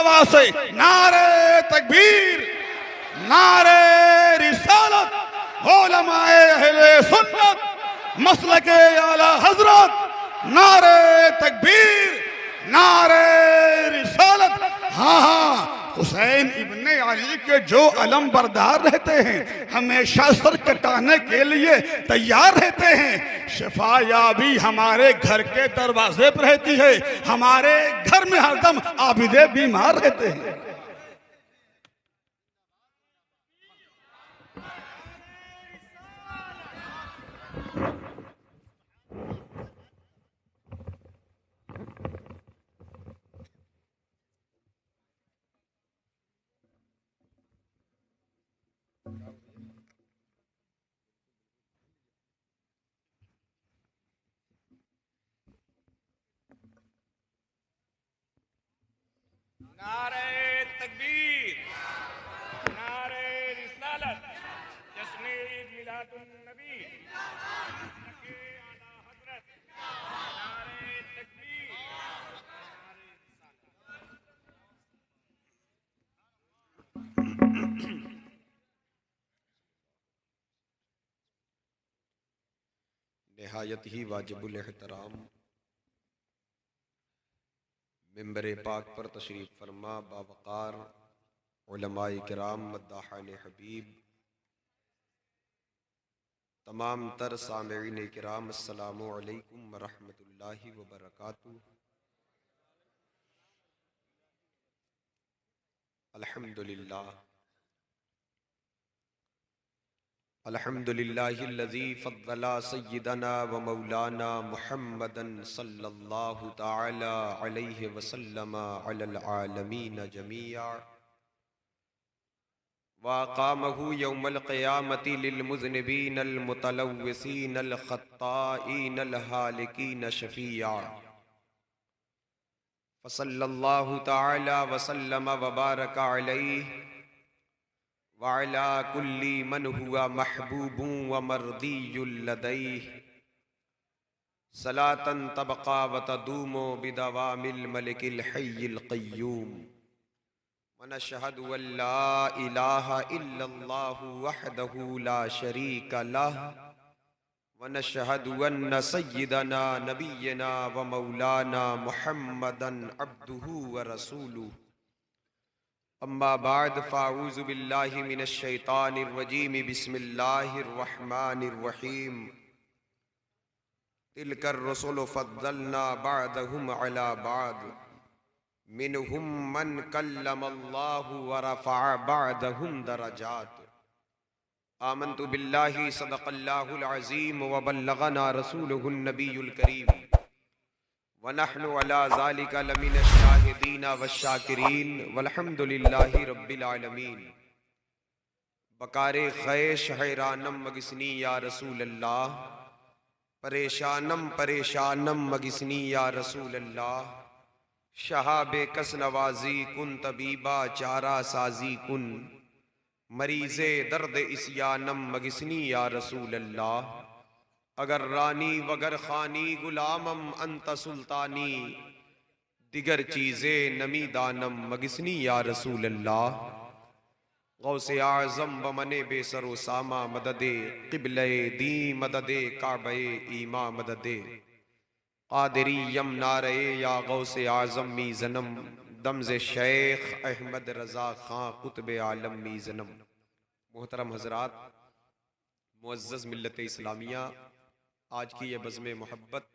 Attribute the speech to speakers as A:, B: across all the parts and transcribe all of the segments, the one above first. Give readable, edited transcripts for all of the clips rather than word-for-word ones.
A: आवाज से नारे तकबीर, नारे रिसालत, उलमाए अहले सुन्नत, मसलके आला हजरत, नारे तकबीर, नारे रिसालत। हाँ हाँ, हुसैन इब्ने अली के जो अलम बरदार रहते हैं, हमेशा सर कटाने के लिए तैयार रहते हैं। शफायाबी हमारे घर के दरवाजे पर रहती है, हमारे घर में हरदम आबिदे बीमार रहते हैं।
B: नारे तकबीर, नारे रिसालत, जश्न ईद मिलादुन नबी, के आला हजरत, नारे तकबीर, नारे रिसालत।
C: निहायत ही वाजिबुल एहतराम मिंबर पाक पर तशरीफ़ फरमा बावक़ार उलमाए किराम, मद्दाहान हबीब, तमाम तर सामिईन किराम, अस्सलामु अलैकुम व रहमतुल्लाहि व बरकातुहू। अल्हम्दुलिल्लाह, अल्हम्दुलिल्लाहिल्लज़ी फ़द्दला सय्यदना व मौलाना मुहम्मदन सल्लल्लाहु तआला अलैहि वसल्लम अलल आलमीन जमीआ व अक़ामहु यौमल क़ियामति लिल मुज़निबीनल मुतलव्विसीनल ख़त्ताईनल हालिकीन शफ़ीआ। फ़सल्लल्लाहु तआला वसल्लम व बारक अलैहि वअला कुल्ली मन हुआ महबूबुन व मर्दियुल लदैहि सलातन तबक़ा व तदूमु बिदवामिल मलिकिल हय्यिल क़य्यूम। व नशहदु अल्ला इलाहा इल्लल्लाहु वहदहु ला शरीका लहु व नशहदु अन्न सय्यिदना नबिय्यना व मौलाना मुहम्मदन अब्दुहु व रसूलुहु। अम्मा बाद फ़ाऊज़ु बिल्लाहि मिनश शैतानिर रजीम, बिस्मिल्लाहिर रहमानिर रहीम। तिलकर रसूल फ़द्दलना बअदहुम अला बअद, मिनहुम मन कल्लमल्लाहु व रफ़अ बअदहुम दरजात। आमन्तु बिल्लाहि सदक़ल्लाहुल अज़ीम व बल्लगना रसूलुहुन नबियुल करीम व नहनु अला ज़ालिका लमिनश शाहिदीन व शाकिरीन वल्हम्दुलिल्लाहि रब्बिल आलमीन। बकारे ख़ैश हैरानम मगिस्नी या रसूल अल्लाह, परेशानम परेशानम मगिस्नी या रसूल अल्लाह। शहाबे कस नवाजी कुन तबीबा चारा साजी कुन, मरीज़े दर्द इस्यानम मगिस्नी या रसूल अल्लाह। अगर रानी वगर खानी गुलामम अंत सुल्तानी, दिगर चीज़े नमी दानम मगिस्नी या रसूल अल्लाह। गौसे आज़म बमने बेसरो सामा मददे क़िबले दी मददे काबे ईमा मददे क़ादिरी यम नारे या गौसे आज़म मी ज़नम दमज़े शेख अहमद रज़ा ख़ां कुतुब आलम मी ज़नम। मोहतरम हज़रात, मुअज़्ज़ज़ मिल्लत इस्लामिया, आज की ये बज़्म मोहब्बत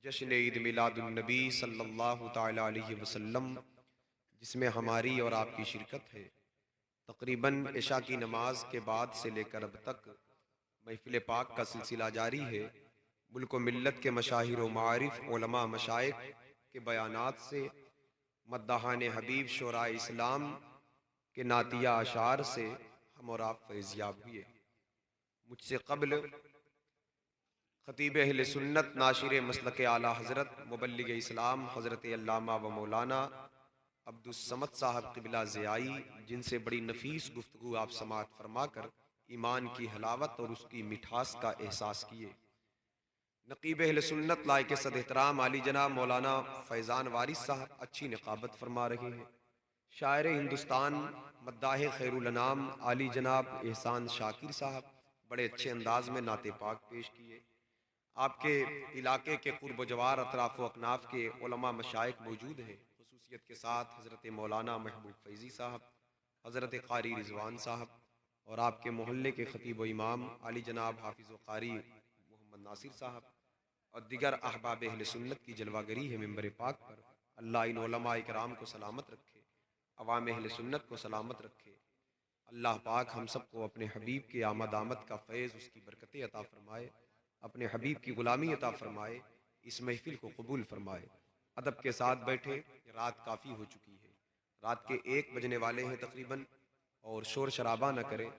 C: जश्न ईद मिलादुन नबी सल्लल्लाहु तआला अलैहि वसल्लम, जिसमें हमारी और आपकी शिरकत है, तकरीबन इशा की नमाज के बाद से लेकर अब तक महफिल पाक का सिलसिला जारी है। मुल्क व मिल्लत के मशाहिर व मारिफ उलमा मशाइख के बयानात से, मद्दाहान हबीब शोरा इस्लाम के नातिया अशार से हम और आप फैज़याब हुए। मुझसे कब्ल खतीब अहले सुन्नत, नाशिर मसलक आला हज़रत, मुबल्लिग इस्लाम हज़रत अल्लामा व मौलाना अब्दुस समद साहब क़िबला ज़ियाई, जिनसे बड़ी नफीस गुफ्तगू आप समाअत फरमा कर ईमान की हलावत और उसकी मिठास का एहसास किए। नकीब अहले सुन्नत लायक सद एहतराम आली जनाब मौलाना फैज़ान वारिस साहब अच्छी निकाबत फरमा रहे हैं। शायर हिंदुस्तान मद्दाह खैरुल अनाम आली जनाब एहसान शाकिर साहब बड़े अच्छे अंदाज में नाते पाक पेश किए। आपके इलाके के कुर्ब जवार अतराफ व अकनाफ के उलमा मशाइख मौजूद हैं, खुसूसियत के साथ हज़रत मौलाना महबूब फैज़ी साहब, हज़रत क़ारी रिजवान साहब और आपके मोहल्ले के ख़तीब व इमाम आली जनाब हाफिज़ व क़ारी मोहम्मद नासिर साहब और दिगर अहबाब अहले सुन्नत की जलवागरी है मिंबर पाक पर। अल्लाह इन उलमा इकराम को सलामत रखे, अवाम अहले सुन्नत को सलामत रखे। अल्लाह पाक हम सबको अपने हबीब के आमद आमद का फैज़, उसकी बरकतें अता फ़रमाए, अपने हबीब की ग़ुलामी अता फ़रमाए, इस महफ़िल को कबूल फ़रमाए। अदब के साथ बैठे, रात काफ़ी हो चुकी है, रात के 1 बजने वाले हैं तकरीबन, और शोर शराबा न करें।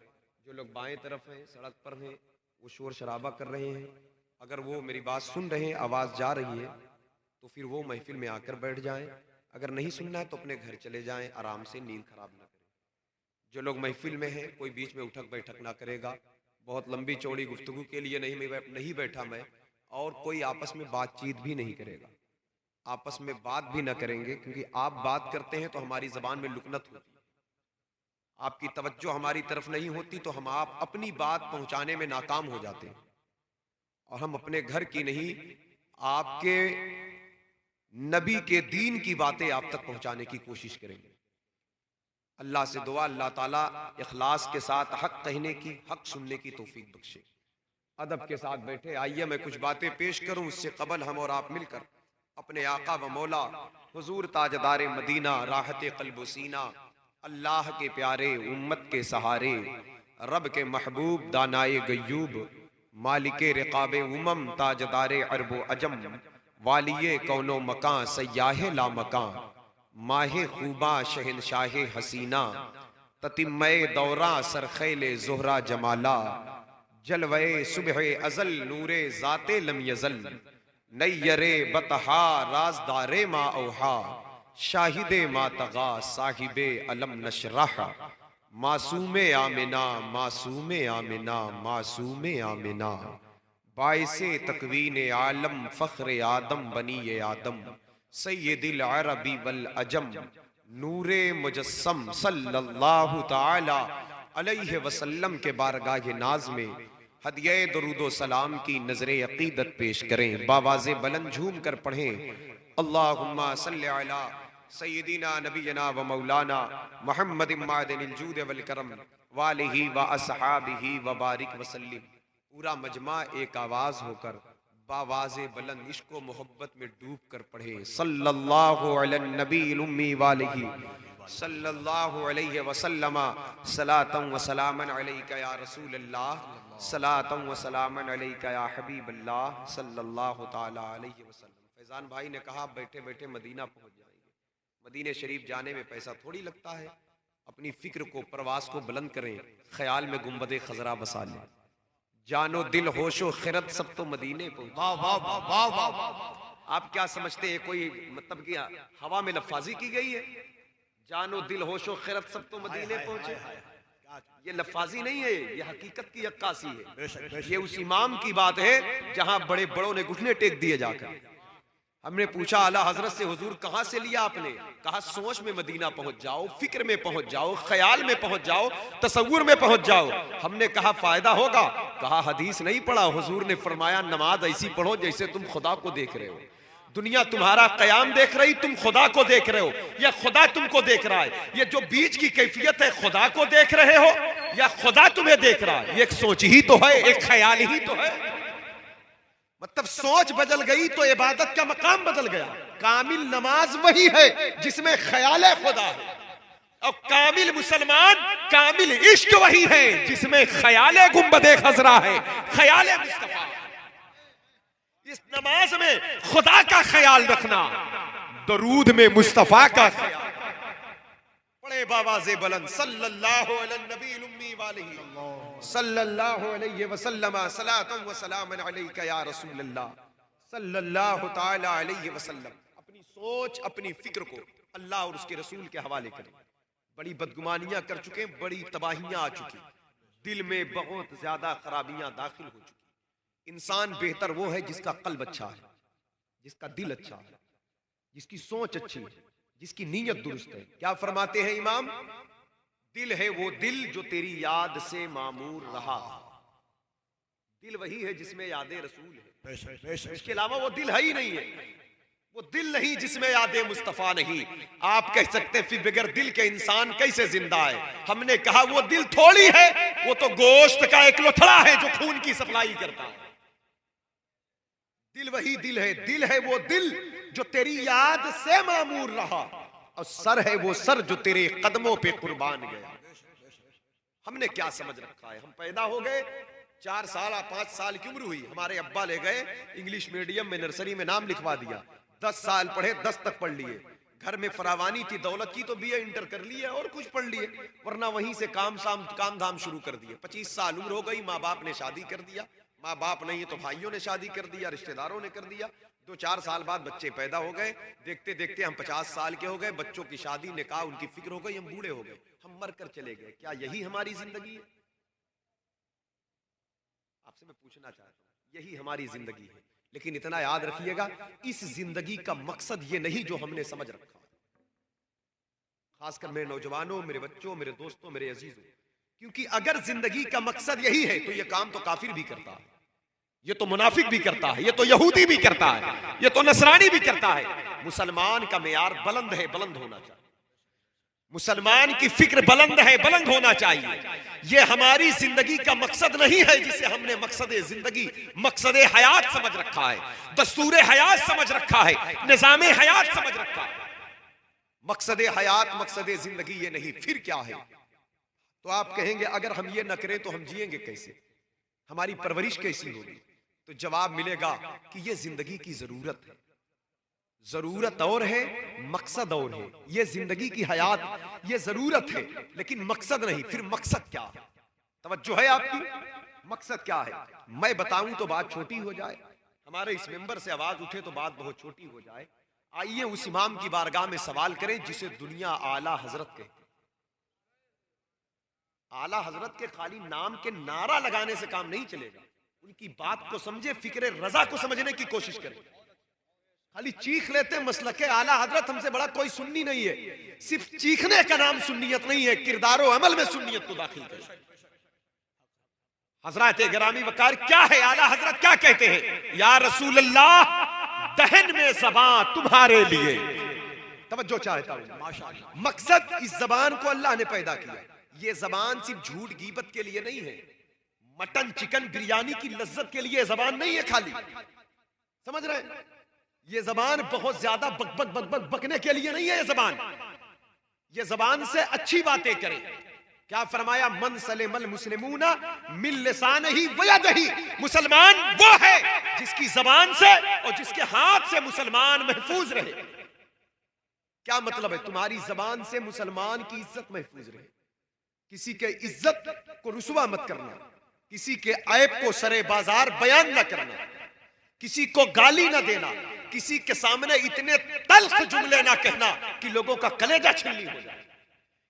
C: जो लोग बाएं तरफ हैं, सड़क पर हैं, वो शोर शराबा कर रहे हैं। अगर वो मेरी बात सुन रहे हैं, आवाज़ जा रही है, तो फिर वो महफिल में आकर बैठ जाएं। अगर नहीं सुनना है तो अपने घर चले जाएं, आराम से, नींद खराब ना करें। जो लोग महफिल में हैं, कोई बीच में उठक बैठक ना करेगा। बहुत लंबी चौड़ी गुफ्तगू के लिए नहीं बैठा मैं, और कोई आपस में बातचीत भी नहीं करेगा। आपस में बात भी ना करेंगे, क्योंकि आप बात करते हैं तो हमारी ज़बान में लुकनत होती है, आपकी तवज्जो हमारी तरफ नहीं होती, तो हम आप अपनी बात पहुंचाने में नाकाम हो जाते हैं, और हम अपने घर की नहीं, आपके नबी के दीन की बातें आप तक पहुंचाने की कोशिश करेंगे। अल्लाह से दुआ, अल्लाह ताला इखलास के साथ हक कहने की, हक सुनने की तौफीक बख्शे। अदब के साथ बैठे, आइए मैं कुछ बातें पेश करूं, उससे कबल हम और आप मिलकर अपने आका व मौला हुजूर ताजदार मदीना, राहत क़ल्ब सीना, अल्लाह के प्यारे, उम्मत के सहारे, रब के महबूब, दानाए गयूब, मालिके रिकाबे उमम, ताजदारे अरबो अजम, वालिये कौनो मकां, सयाहे ला मकां, माहे खूबा शहनशाहे हसीना, ततिम्मे दौरा सरखैले ज़ोहरा जमाला, जलवे सुबह अजल नूरे ज़ाते लम यज़ल, नैयरे बतहा राजदारे मा औहा, शाहिदे मा तगा साहिबे अलम नशराह, मासूमे आमिना, मासूमे आमिना, मासूमे आमिना, बाइसे तकवीन आलम, फ़ख्र आदम, बनी ये आदम, सैयदिल अरबी वल अजम, नूरे मुजस्सम सल्लल्लाहु ताला अलैहि वसल्लम के बारगाह नाज में हदिये दरूदो सलाम की नजरे अकीदत पेश करें। बावाज़े बुलंद झूम कर पढ़ें, अल्लाहुम्मा सल्लि अला सय्यिदिना नबीना व मौलाना मुहम्मद मादिनिल जूद वल करम वालिही व अस्हाबिही व बारिक वसल्लिम। पूरा मजमा एक आवाज होकर बावाज़े बुलंद इश्क व मोहब्बत में डूब कर पढ़े, सल्लल्लाहु अलैहि नबील उम्मी वालिही सल्लल्लाहु अलैहि वसल्लम, सलातन व सलामन अलैका या रसूल अल्लाह, सलातन व सलामन अलैका या हबीब अल्लाह, सल्लल्लाहु ताला अलैहि वसल्लम। फैजान भाई ने कहा बैठे बैठे मदीना पहुंच जाएंगे। मदीने शरीफ जाने में पैसा थोड़ी लगता है। अपनी फिक्र को, प्रवास को बुलंद करें, ख्याल में गुंबदे खजरा बसा लें। जानो दिल होशो खिरत सब तो मदीने पहुंचे।
A: वाह वाह वाह वाह वाह।
C: आप क्या समझते हैं कोई मतलब कि हवा में लफाजी की गई है? जानो दिल होशो खिरत सब तो मदीने पहुंचे, ये लफाजी नहीं है, ये हकीकत की अक्कासी है। ये उस इमाम की बात है जहां बड़े बड़ों ने घुटने टेक दिए जाकर। हमने पूछा आला हजरत से, हुजूर कहां से लिया आपने? कहा सोच में मदीना पहुंच जाओ, फिक्र में पहुंच जाओ, ख्याल में पहुंच जाओ, तसव्वुर में पहुंच जाओ। हमने कहा फायदा होगा? कहा हदीस नहीं पढ़ा, हुजूर ने फरमाया नमाज ऐसी पढ़ो जैसे तुम खुदा को देख रहे हो। दुनिया तुम्हारा कयाम देख रही, तुम खुदा को देख रहे हो, या खुदा तुमको देख रहा है। ये जो बीच की कैफियत है, खुदा को देख रहे हो या खुदा तुम्हें देख रहा है, ये एक सोच ही तो है, एक ख्याल ही तो है। मतलब सोच बदल गई तो इबादत का मकाम बदल गया। कामिल नमाज वही है जिसमें ख्याल खुदा है, और कामिल मुसलमान, कामिल इश्क वही है जिसमें ख्याल गुंबदे खजरा है, ख्याल मुस्तफा। इस नमाज में खुदा का ख्याल रखना, दरूद में मुस्तफा का ख्याल। पढ़े बावाज़े बुलंद, सल्लल्लाहु अलैहि नबील उम्मी वालिही सल्लल्लाहु अलैहि वसल्लम, सलातन व सलामन अलैका या रसूल अल्लाह, सल्लल्लाहु ताला अलैहि वसल्लम। अपनी सोच, अपनी फिक्र को अल्लाह और उसके रसूल के हवाले करें। बड़ी बदगुमानियां कर चुके, बड़ी तबाहियां आ चुकी, दिल में बहुत ज्यादा खराबियां दाखिल हो चुकी। इंसान बेहतर वो है जिसका कल्ब अच्छा है, जिसका दिल अच्छा है, जिसकी सोच अच्छी है, जिसकी नीयत दुरुस्त है। क्या फरमाते हैं इमाम? दिल है वो दिल जो तेरी याद से मामूर रहा। दिल वही है जिसमें यादें रसूल है, उसके अलावा वो दिल है ही नहीं है। वो दिल नहीं जिसमें यादें मुस्तफा नहीं। आप कह सकते हैं फिर बगैर दिल के इंसान कैसे जिंदा है? हमने कहा वो दिल थोड़ी है, वो तो गोश्त का एक लोथड़ा है जो खून की सप्लाई करता है। दिल वही दिल है, दिल है वो दिल जो तेरी याद से मामूर रहा, और सर है वो सर जो तेरे कदमों पे कुर्बान गया। हमने क्या समझ रखा है? हम पैदा हो गए, 4 साल 5 साल की उम्र हुई, हमारे अब्बा ले गए इंग्लिश मीडियम में, नर्सरी में नाम लिखवा दिया। 10 साल पढ़े, 10 तक पढ़ लिए। घर में फरावानी थी दौलत की तो बीए इंटर कर लिए और कुछ पढ़ लिए, वरना वहीं से काम धाम शुरू कर दिए। 25 साल उम्र हो गई, माँ बाप ने शादी कर दिया। माँ बाप नहीं तो भाइयों ने शादी कर दिया, रिश्तेदारों ने कर दिया। 2-4 साल बाद बच्चे पैदा हो गए। देखते देखते हम 50 साल के हो गए, बच्चों की शादी निकाह उनकी फिक्र हो गई, हम बूढ़े हो गए, हम मर कर चले गए। क्या यही हमारी जिंदगी है? आपसे मैं पूछना चाहता हूं, यही हमारी जिंदगी है? लेकिन इतना याद रखिएगा, इस जिंदगी का मकसद ये नहीं जो हमने समझ रखा। खासकर मेरे नौजवानों, मेरे बच्चों, मेरे दोस्तों, मेरे अजीजों, क्योंकि अगर जिंदगी का मकसद यही है तो ये काम तो काफिर भी करता है, ये तो मुनाफिक भी करता है, ये तो यहूदी भी करता है, ये तो नसरानी भी करता है। मुसलमान का मेयार बुलंद है, बुलंद होना चाहिए। मुसलमान की फिक्र बुलंद है, बुलंद होना चाहिए। ये हमारी जिंदगी का मकसद नहीं है जिसे हमने मकसद जिंदगी, मकसद हयात समझ रखा है, दस्तूर हयात समझ रखा है, निजाम हयात समझ रखा है। मकसद हयात, मकसद जिंदगी ये नहीं, फिर क्या है? तो आप कहेंगे अगर हम ये न करें तो हम जिएंगे कैसे, हमारी परवरिश कैसी होगी? तो जवाब मिलेगा कि ये जिंदगी की जरूरत है। जरूरत और है, मकसद और है। ये जिंदगी की हयात, ये जरूरत है लेकिन मकसद नहीं। फिर मकसद क्या है? तवज्जो है आपकी? मकसद क्या है? मैं बताऊं तो बात छोटी हो जाए, हमारे इस मेंबर से आवाज उठे तो बात बहुत छोटी हो जाए। आइए उस इमाम की बारगाह में सवाल करें जिसे दुनिया आला हजरत कहती है। आला हजरत के खाली नाम के नारा लगाने से काम नहीं चलेगा, उनकी बात को समझे, फिक्रे रजा को समझने की कोशिश करें। खाली चीख लेते मसलके आला हजरत हमसे बड़ा कोई सुन्नी नहीं है। सिर्फ चीखने का नाम सुन्नियत नहीं है, किरदारो अमल में सुन्नियत को दाखिल करें। हजरत गिरामी वकार क्या है? आला हजरत क्या कहते हैं? या रसूल अल्लाह, दहन में ज़बान तुम्हारे लिए। तवज्जो चाहता हूं, माशाअल्लाह। मकसद इस जबान को अल्लाह ने पैदा किया। ये जबान सिर्फ झूठ गीबत के लिए नहीं है, मटन चिकन बिरयानी की लज्जत के लिए जबान नहीं है खाली, समझ रहे हैं? ये जबान बहुत ज्यादा बकने के लिए नहीं है। ये जबान से अच्छी बातें करें। क्या फरमाया? मन सलेमल मुस्लिमूना मिन लिसानिही व यदिही। मुसलमान वो है जिसकी जबान से और जिसके हाथ से मुसलमान महफूज रहे। क्या मतलब है? तुम्हारी जबान से मुसलमान की इज्जत महफूज रहे, किसी के इज्जत को रुसवा मत करना, किसी के ऐब को सरे बाजार बयान न करना, किसी को गाली न देना, किसी के सामने इतने तल्ख जुमले ना कहना कि लोगों का कलेजा छिलनी हो जाए,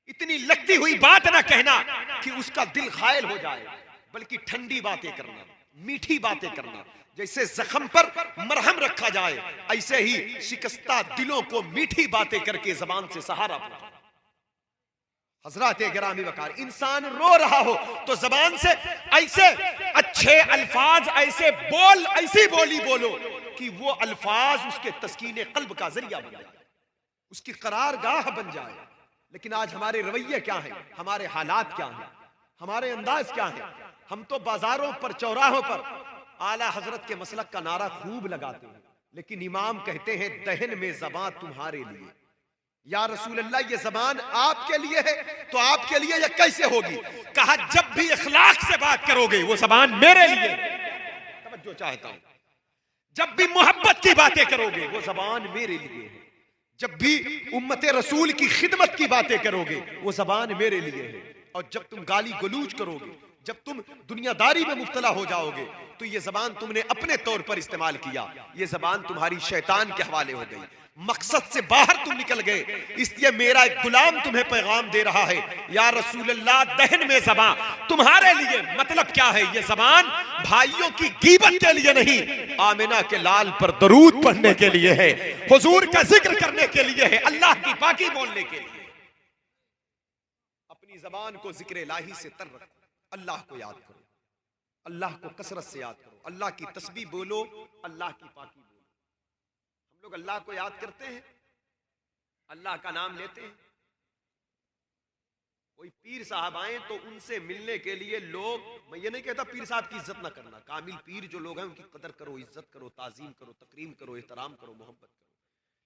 C: इतनी लगती हुई बात ना कहना कि उसका दिल घायल हो जाए, बल्कि ठंडी बातें करना, मीठी बातें करना। जैसे जख्म पर मरहम रखा जाए, ऐसे ही शिकस्ता दिलों को मीठी बातें करके जबान से सहारा पाना। हजरत गिरामी वकार, इंसान रो रहा हो तो जबान से ऐसे अच्छे अल्फाज, ऐसे बोल, ऐसी बोली बोलो कि वो अल्फाज उसके तस्कीन कल्ब का जरिया बन जाए, उसकी करारगाह बन जाए। लेकिन आज हमारे रवैये क्या हैं, हमारे हालात क्या हैं, हमारे अंदाज क्या हैं? हम तो बाजारों पर, चौराहों पर आला हजरत के मसलक का नारा खूब लगाते हैं, लेकिन इमाम कहते हैं दहन में ज़बान तुम्हारे लिए। या रसूल अल्लाह, ये ज़बान आपके लिए है तो आपके लिए ये कैसे होगी? कहा जब भी इखलाक से बात करोगे वो ज़बान मेरे लिए। तवज्जो चाहता हूं, जब भी मोहब्बत की बातें करोगे वो ज़बान मेरे लिए है, जब भी उम्मत रसूल की खिदमत की बातें करोगे वो ज़बान मेरे लिए है, और जब तुम गाली गलूज करोगे, जब तुम दुनियादारी में मुब्तला हो जाओगे तो ये ज़बान तुमने अपने तौर पर इस्तेमाल किया, ये ज़बान तुम्हारी शैतान के हवाले हो गई। मकसद से बाहर तुम निकल गए। इसलिए मेरा एक गुलाम तुम्हें पैगाम दे रहा है, या रसूल अल्लाह, दहन में ज़बान तुम्हारे लिए मतलब क्या है? ये ज़बान भाइयों की गीबत के लिए नहीं, आमिना के लाल पर दरूद पढ़ने के लिए है, हुजूर का जिक्र करने के लिए है, अल्लाह की पाकी बोलने के लिए। अपनी ज़बान को जिक्र इलाही से तर रखो, अल्लाह को याद करो, अल्लाह को कसरत से याद करो, अल्लाह की तस्बीह बोलो, अल्लाह की पाकी बोलो। हम लोग अल्लाह को याद करते हैं, अल्लाह का नाम लेते हैं। कोई पीर साहब आए तो उनसे मिलने के लिए लोग, मैं ये नहीं कहता पीर साहब की इज्जत ना करना, कामिल पीर जो लोग हैं उनकी कदर करो, इज्जत करो, ताजीम करो, तकरीम करो, एहतराम करो, मोहब्बत करो,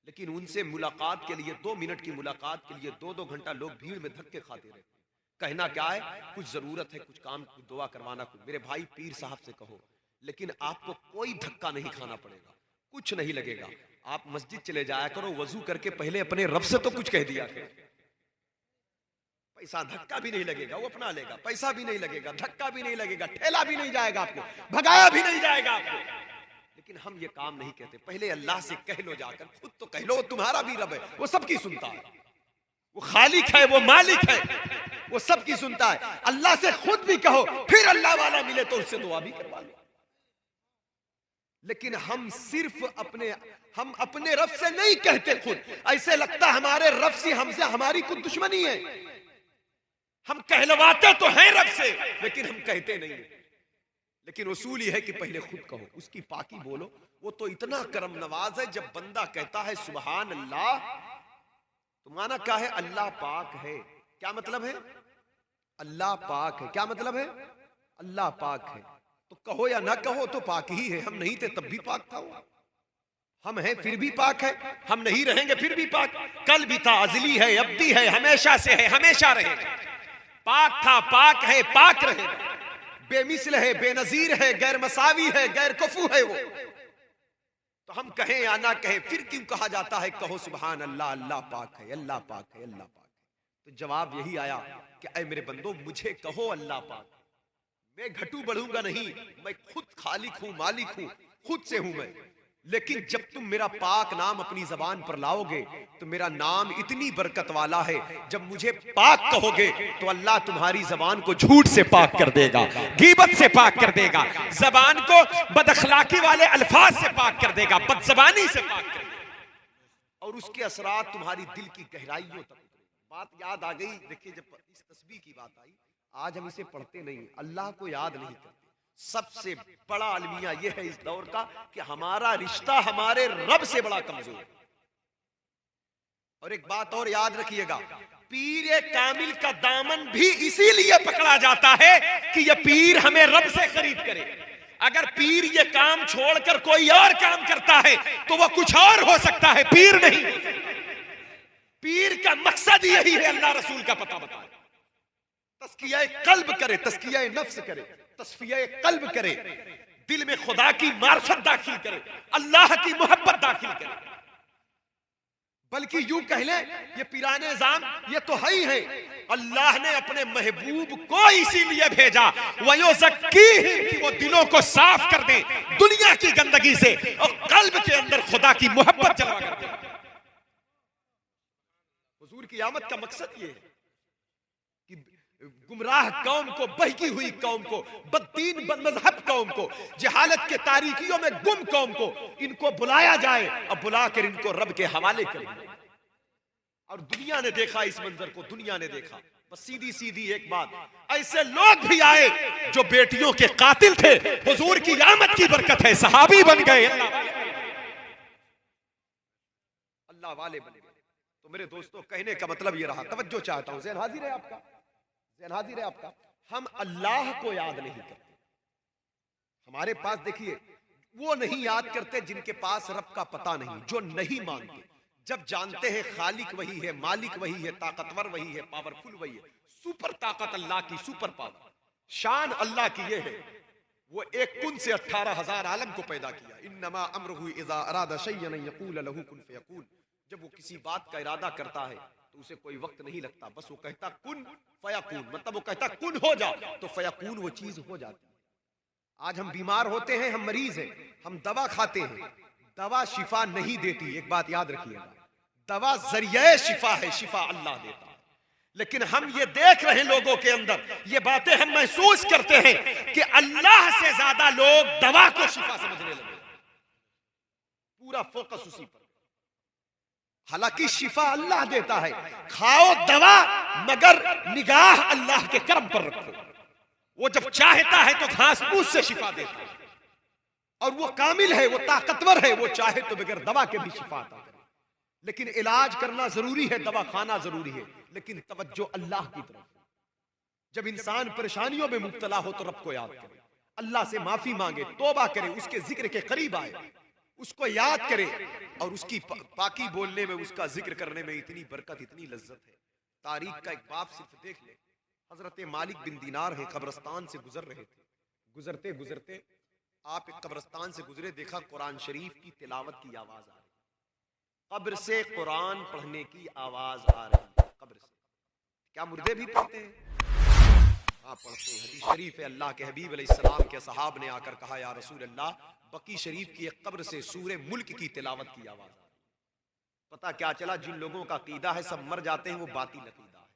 C: लेकिन उनसे मुलाकात के लिए 2 मिनट की मुलाकात के लिए 2-2 घंटा लोग भीड़ में धक्के खाते रहते हैं। कहना क्या है? कुछ जरूरत है, कुछ काम, कुछ दुआ करवाना, कुछ। मेरे भाई पीर साहब से कहो, लेकिन आपको कोई धक्का नहीं खाना पड़ेगा, कुछ नहीं लगेगा। आप मस्जिद चले जाया करो, वजू करके पहले अपने रब से तो कुछ कह दिया करो। पैसा धक्का भी नहीं लगेगा, वो अपना लेगा, पैसा भी नहीं लगेगा, धक्का भी नहीं लगेगा, ठेला भी नहीं जाएगा आपको, भगाया भी नहीं जाएगा आपको। लेकिन हम ये काम नहीं कहते। पहले अल्लाह से कह लो जाकर, खुद तो कह लो, तुम्हारा भी रब है, वो सबकी सुनता है, वो खालिक है, वो मालिक है, वो सबकी सुनता है। अल्लाह से खुद भी कहो, फिर अल्लाह वाला मिले तो उससे दुआ भी करवा लो। लेकिन हम सिर्फ अपने रब से नहीं कहते खुद, ऐसे लगता हमारे रब से हमसे हमारी कुछ दुश्मनी है। हम कहलवाते तो हैं रब से, लेकिन हम कहते नहीं। लेकिन उसूल ये है कि पहले खुद कहो, उसकी पाकी बोलो। वो तो इतना करम नवाज है, जब बंदा कहता है सुबहान अल्लाह, तो माना क्या है? अल्लाह पाक है। क्या मतलब है? अल्लाह पाक है। क्या मतलब है? अल्लाह पाक है। तो कहो या ना कहो तो पाक ही है। हम नहीं थे तब भी पाक था वो, हम हैं फिर भी पाक है, हम नहीं रहेंगे फिर भी पाक। कल भी था, अजली है, अब्दी है, हमेशा से है, हमेशा रहेगा। पाक था, पाक है, पाक रहेगा। बेमिसल है, बेनजीर है, गैर मसावी है, गैर कुफू है वो। तो हम कहें या ना कहें, फिर क्यों कहा जाता है कहो सुबहान अल्लाह, अल्लाह पाक है, अल्लाह पाक है, अल्लाह पाक है। तो जवाब यही आया कि ऐ मेरे बंदो, मुझे कहो अल्लाह पाक। मैं घटू बढ़ूंगा नहीं, मैं खुद खालिक हूं, मालिक हूं, खुद से हूं मैं। लेकिन जब तुम मेरा पाक नाम अपनी जबान पर लाओगे तो मेरा नाम इतनी बरकत वाला है, जब मुझे पाक कहोगे तो अल्लाह तुम्हारी जबान को झूठ से पाक कर देगा, गीबत से पाक कर देगा, जबान को बदअखलाकी वाले अल्फाज से पाक कर देगा, बदजबानी से पाक कर देगा, और उसके असरात तुम्हारी दिल की गहराइयों तक। बात याद आ गई। देखिए, जब इस तस्बीह की बात आई, आज हम इसे पढ़ते नहीं, अल्लाह को याद नहीं करते। सबसे बड़ा अलमिया यह है इस दौर का कि हमारा रिश्ता हमारे रब से बड़ा कमजोर है। और एक बात और याद रखिएगा, पीर कामिल का दामन भी इसीलिए पकड़ा जाता है कि यह पीर हमें रब से खरीद करे। अगर पीर ये काम छोड़कर कोई और काम करता है तो वह कुछ और हो सकता है, पीर नहीं। पीर का मकसद यही है, अल्लाह रसूल का पता बताए, तस्किया कल्ब करे, तस्किया नफ्स करे, तस्फिया कल्ब करे, दिल में खुदा की मार्फत दाखिल करे, अल्लाह की मोहब्बत दाखिल करे। बल्कि यूं कह ले, ये पीराने जाम ये तो है ही है, अल्लाह ने अपने महबूब को इसीलिए भेजा वयुज़क्कीहिम, कि वो दिलों को साफ कर दे दुनिया की गंदगी से और कल्ब के अंदर खुदा की मोहब्बत जलवा कर दे। हुजूर की आमद का मकसद ये है कि गुमराह कौम को, बहकी हुई कौम को, बददीन बदमज़हब कौम को, जहालत के तारीकियों में गुम कौम को, इनको बुलाया जाए और बुलाकर इनको रब के हवाले कर दिया। और दुनिया ने देखा इस मंजर को, दुनिया ने देखा। बस सीधी सीधी एक बात, ऐसे लोग भी आए जो बेटियों के कातिल थे, हुजूर की आमद की बरकत है, सहाबी बन गए, अल्लाह वाले बन गए। तो मेरे दोस्तों, कहने का मतलब ये रहा, तवज्जो चाहता हूं, ज़हन हाजिर है आपका, ज़हन हाजिर है आपका। हम अल्लाह को याद नहीं करते। हमारे पास देखिए, वो नहीं याद करते जिनके पास रब का पता नहीं, जो नहीं मानते। जब जानते हैं खालिक वही है, मालिक वही है, ताकतवर वही है, पावरफुल वही है, सुपर ताकत अल्लाह की, सुपर पावर, शान अल्लाह की ये है, वो एक कुन से 18,000 आलम को पैदा किया। इन्नमा अम्रुहु इज़ा अरादा शय्यन अन यक़ूल लहू कुन फयकून। जब वो किसी बात का इरादा करता है तो उसे कोई वक्त नहीं लगता, बस वो कहता कुन फयकून, मतलब वो कहता कुन हो जा, तो फयकून वो चीज हो जाती है। आज हम बीमार होते हैं, हम मरीज हैं, हम दवा खाते हैं,
D: दवा शिफा नहीं देती, एक बात याद रखिएगा, दवा जरिया शिफा है, शिफा अल्लाह देता है। लेकिन हम ये देख रहे हैं लोगों के अंदर, ये बातें हम महसूस करते हैं कि अल्लाह से ज्यादा लोग दवा को शिफा समझने लगे, पूरा फोकस उसी पर। हालांकि शिफा अल्लाह देता है, खाओ दवा मगर निगाह अल्लाह के कर्म पर रखो। वो जब चाहता है तो घास फूस से शिफा देता है, और वो कामिल है, वो ताकतवर है, वो चाहे तो बगैर दवा के भी शिफा अता करे। लेकिन इलाज करना जरूरी है, दवा खाना जरूरी है, लेकिन तवज्जो अल्लाह की तरफ। जब इंसान परेशानियों में मुब्तला हो तो रब को याद करे, अल्लाह से माफी मांगे, तौबा करे, उसके जिक्र के करीब आए, उसको याद करे, और उसकी पाकी बोलने में, उसका जिक्र करने में इतनी बरकत, इतनी लज्जत है। तारीख का एक बाप सिर्फ देख ले, हजरत मालिक बिन दीनार है, कब्रिस्तान से गुजर रहे थे। गुजरते गुजरते आप एक कब्रिस्तान से गुजरे, देखा कुरान शरीफ की तिलावत की आवाज आ रही, कब्र से कुरान पढ़ने की आवाज आ रही। कब्र से क्या मुर्दे भी पढ़ते हैं? हाँ पढ़ते हैं। हदीस शरीफ है, अल्लाह के हबीब अलैहिस्सलाम के सहाब ने आकर कहा, या रसूल अल्लाह, बकी शरीफ की एक कब्र से सूरे मुल्क की तिलावत की आवाज आ रही। पता क्या चला? जिन लोगों का अकीदा है सब मर जाते हैं, वो बातिल अकीदा है।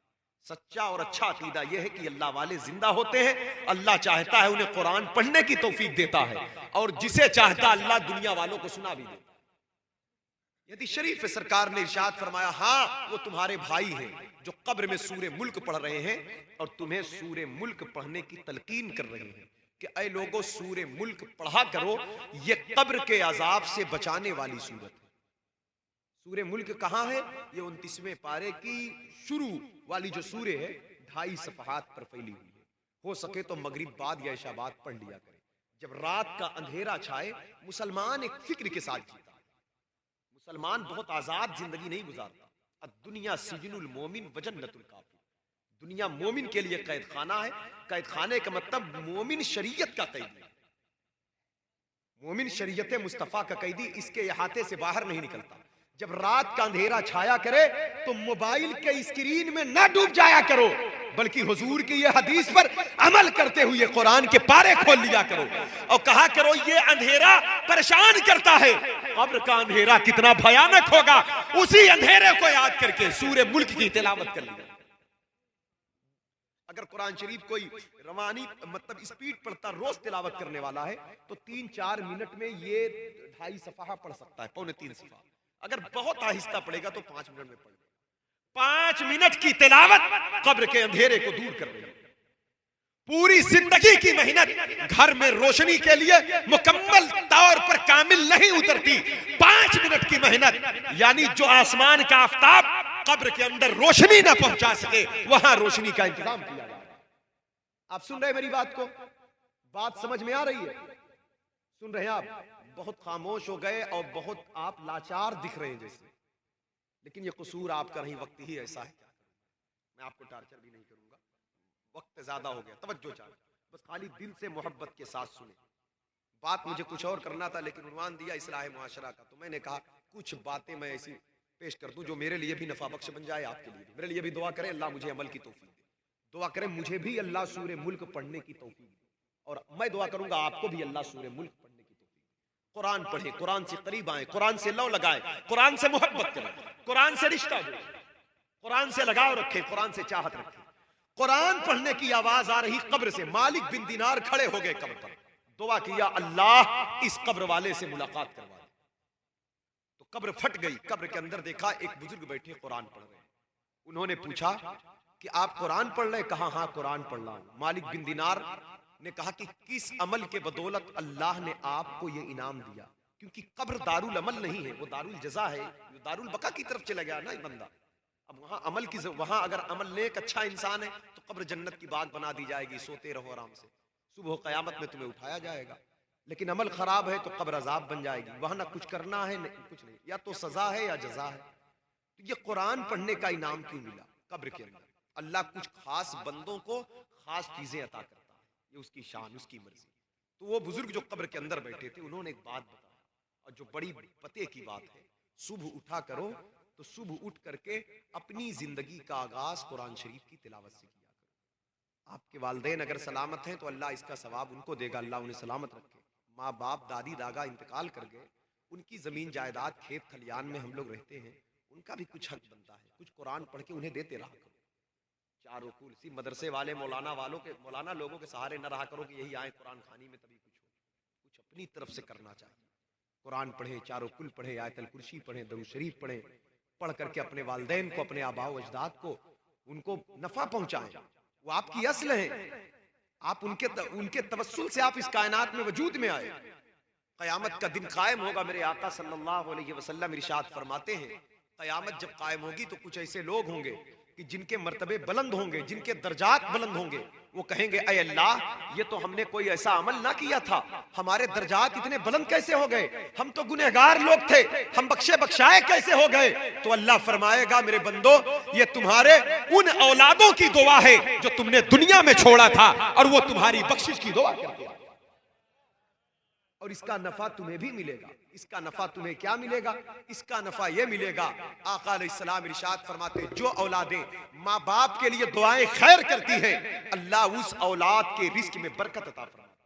D: सच्चा और अच्छा अकीदा यह है कि अल्लाह वाले जिंदा होते हैं, अल्लाह चाहता है उन्हें कुरान पढ़ने की तौफीक देता है, और जिसे चाहता अल्लाह दुनिया वालों को सुना भी देता है। यदि शरीफ सरकार ने इरशाद फरमाया, हाँ वो तुम्हारे भाई हैं जो कब्र में सूरे मुल्क पढ़ रहे हैं, और तुम्हें सूरे मुल्क पढ़ने की तलकीन कर रहे हैं कि ऐ लोगों सूरे मुल्क पढ़ा करो, ये कब्र के अजाब से बचाने वाली सूरत है। सूरे मुल्क कहाँ है? ये 29वें पारे की शुरू वाली जो सूरे है, 2.5 सफहात पर फैली हुई है। हो सके तो मगरिब बाद या इशा बाद पढ़ लिया करें। जब रात का अंधेरा छाए, मुसलमान एक फिक्र के साथ जीता है। मुसलमान बहुत आजाद जिंदगी नहीं गुजारता। दुनिया सिजनुल मोमिन व जन्नतुल काफिर, दुनिया मोमिन के लिए कैद खाना है। कैद खाने का मतलब मोमिन शरीयत का कैदी, मोमिन शरीयत मुस्तफा का कैदी, इसके अहाते से बाहर नहीं निकलता। जब रात का अंधेरा छाया करे तो मोबाइल के स्क्रीन में ना डूब जाया करो, बल्कि हुजूर की ये हदीस पर अमल करते हुए कुरान के पारे खोल लिया करो, और कहा करो ये अंधेरा परेशान करता है। कब्र का अंधेरा कितना भयानक होगा, उसी अंधेरे को याद करके सूरे मुल्क की तिलावत कर लिया। अगर कुरान शरीफ कोई रवानी मतलब स्पीड पढ़ता, रोज तिलावत करने वाला है, तो 3-4 मिनट में ये 2.5 सफहा पढ़ सकता है, 2.25 सफहा। अगर बहुत आहिस्ता पड़ेगा तो 5 मिनट में पढ़। 5 मिनट की तिलावत कब्र के अंधेरे को दूर कर रही है। पूरी जिंदगी की मेहनत घर में रोशनी के लिए मुकम्मल तौर पर कामिल नहीं उतरती। 5 मिनट की मेहनत, यानी जो आसमान का आफताब कब्र के अंदर रोशनी ना पहुंचा सके, वहां रोशनी का इंतजाम किया जा रहा है। आप सुन रहे हैं मेरी बात को? बात समझ में आ रही है? सुन रहे हैं आप? बहुत खामोश हो गए और बहुत आप लाचार दिख रहे हैं जैसे, लेकिन ये कसूर आपका नहीं, वक्त ही ऐसा है। मैं आपको टार्चर भी नहीं करूंगा, वक्त ज्यादा हो गया। तवज्जो चाहिए, बस खाली दिल से मोहब्बत के साथ सुने। बात मुझे कुछ और करना था, लेकिन उन्वान दिया इस्लाह मुआशरा का, तो मैंने कहा कुछ बातें मैं ऐसी पेश कर दूं जो मेरे लिए भी नफा बख्श बन जाए, आपके लिए भी। मेरे लिए भी दुआ करें अल्लाह मुझे अमल की तौफीक दे, दुआ करें मुझे भी अल्लाह सूरे मुल्क पढ़ने की तौफीक दे, और मैं दुआ करूंगा आपको भी अल्लाह सूरे मुल्क पढ़ने की तौफीक दे। कुरान पढ़े, कुरान से करीब आए, कुरान से लौ लगाए, कुरान से मोहब्बत करें, कुरान से रिश्ता जोड़े, कुरान से लगाव रखे, कुरान से चाहत रखे। कुरान पढ़ने की आवाज आ रही कब्र से। मालिक बिन दीनार खड़े हो गए कब्र पर, दुआ किया अल्लाह इस कब्र वाले से मुलाकात करवा दे। तो कब्र फट गई। कब्र के अंदर देखा एक बुजुर्ग बैठे कुरान पढ़ रहे। उन्होंने पूछा कि आप कुरान पढ़ रहे? कहा हाँ कुरान पढ़ रहा हूं। मालिक बिन दीनार ने कहा कि किस अमल के बदौलत अल्लाह ने आपको ये इनाम दिया? क्योंकि कब्र दारुल अमल नहीं है, वो दारुल जजा है, दारुल बका की तरफ चला गया ना बंदा। अब वहां अमल की, वहां अगर अमल नेक अच्छा इंसान है तो कब्र जन्नत की बात बना दी जाएगी, सोते रहो आराम से, सुबह कयामत में तुम्हें उठाया जाएगा। लेकिन अमल खराब है तो कब्र अजाब बन जाएगी, वहां ना कुछ करना है कुछ नहीं, या तो सजा है या जजा है। तो ये कुरान पढ़ने का इनाम क्यों मिला कब्र के अंदर? अल्लाह कुछ खास बंदों को खास चीजें अता करता है, ये उसकी शान, उसकी मर्जी। तो वो बुजुर्ग जो कब्र के अंदर बैठे थे, उन्होंने एक बात बताई, और जो बड़ी पते की बात है। सुबह उठा करो तो सुबह उठ करके अपनी जिंदगी का आगाज कुरान शरीफ की तिलावत से किया करो। आपके वालिदैन अगर सलामत हैं तो अल्लाह इसका सवाब उनको देगा, अल्लाह उन्हें सलामत रखे। माँ बाप दादी दादा इंतकाल कर गए, उनकी जमीन जायदाद खेत खलियान में हम लोग रहते हैं, उनका भी कुछ हक बनता है, कुछ कुरान पढ़ के उन्हें देते रहा करो। चारों कुल इसी मदरसे वाले मौलाना लोगों के सहारे न रहा करो कि यही आए कुरान खानी में तभी कुछ हो। कुछ अपनी तरफ से करना चाहिए। कुरान पढ़े, चारों कुल पढ़े, आयतल कुर्सी पढ़े, दरूद शरीफ पढ़े, पढ़ करके अपने वालिदैन को, अपने आबाओ अजदाद को, उनको नफा पहुंचाएं। वो आपकी असल है, आप उनके तवस्सुल से आप इस कायनात में वजूद में आए। कयामत का दिन कायम होगा। मेरे आका सल्लल्लाहु अलैहि वसल्लम इरशाद फरमाते हैं, कयामत जब कायम होगी तो कुछ ऐसे लोग होंगे कि जिनके मर्तबे बुलंद होंगे, जिनके दर्जात बुलंद होंगे। वो कहेंगे, ऐ अल्लाह, ये तो हमने कोई ऐसा अमल ना किया था, हमारे दर्जात इतने बुलंद कैसे हो गए? हम तो गुनहगार लोग थे, हम बख्शे बख्शाए कैसे हो गए? तो अल्लाह फरमाएगा, मेरे बंदो, ये तुम्हारे उन औलादों की दुआ है जो तुमने दुनिया में छोड़ा था, और वो तुम्हारी बख्शिश की दुआ करते हैं। और इसका नफा तुम्हें भी मिलेगा। इसका नफा तुम्हें क्या मिलेगा? इसका नफा यह मिलेगा, आका अलैहिस्सलाम इरशाद फरमाते, जो औलादें माँ बाप के लिए दुआएं खैर करती हैं, अल्लाह उस औलाद के रिस्क में बरकत अता फरमाता।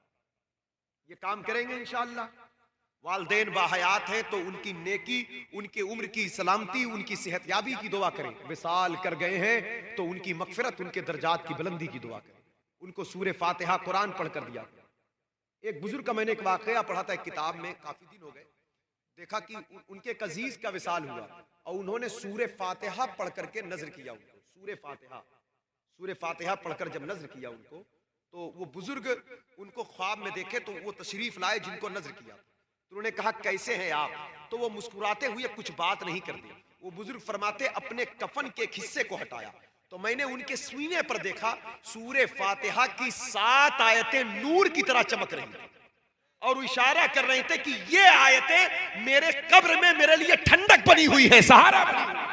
D: ये काम करेंगे इंशाअल्लाह। वालिदैन बाहयात हैं तो उनकी नेकी, उनके उम्र की सलामती, उनकी सेहतयाबी की दुआ करें। विसाल कर गए हैं तो उनकी मगफिरत, उनके दर्जात की बुलंदी की दुआ करें। उनको सूरे फातिहा कुरान पढ़कर दिया। एक बुजुर्ग का मैंने एक वाकया पढ़ा था एक किताब में, काफी दिन हो गए। देखा कि उनके एक अजीज का विसाल हुआ और उन्होंने सूरे फातिहा पढ़ करके नजर किया उनको। सूरे फातिहा पढ़कर जब नजर किया उनको, तो वो बुजुर्ग उनको ख्वाब में देखे तो वो तशरीफ लाए जिनको नजर किया। तो उन्होंने कहा, कैसे हैं आप? तो वो मुस्कुराते हुए कुछ बात नहीं कर दी। वो बुजुर्ग फरमाते, अपने कफन के एक हिस्से को हटाया तो मैंने उनके सीने पर देखा, सूरे फातिहा की 7 आयतें नूर की तरह चमक रही थी और इशारा कर रहे थे कि ये आयतें मेरे कब्र में मेरे लिए ठंडक बनी हुई है, सहारा बनी हुई है।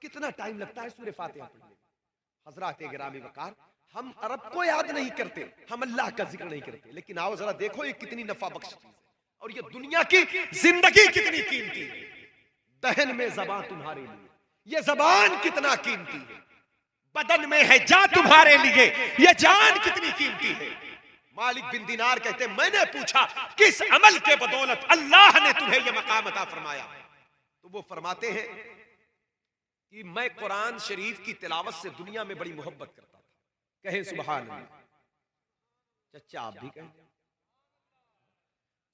D: कितना टाइम लगता है सूरे फातिहा पढ़ने में? हजरात गिरामी वकार, हम अरब को याद नहीं करते, हम अल्लाह का जिक्र नहीं करते, लेकिन आओ जरा देखो ये कितनी नफा बख्श चीज है और ये दुनिया की जिंदगी कितनी कीमती है। दहन में ज़बान तुम्हारे लिए, ये ज़बान कितना कीमती है। बदन में है जान तुम्हारे लिए, ये जान कितनी कीमती है। मालिक बिन दिनार कहते, मैंने पूछा किस अमल के बदौलत अल्लाह ने तुम्हें यह मकाम अता फरमाया? तो वो फरमाते हैं कि मैं कुरान शरीफ की तिलावत से दुनिया में बड़ी मोहब्बत करता था। कहे सुभान अल्लाह। चचा आप भी कहें,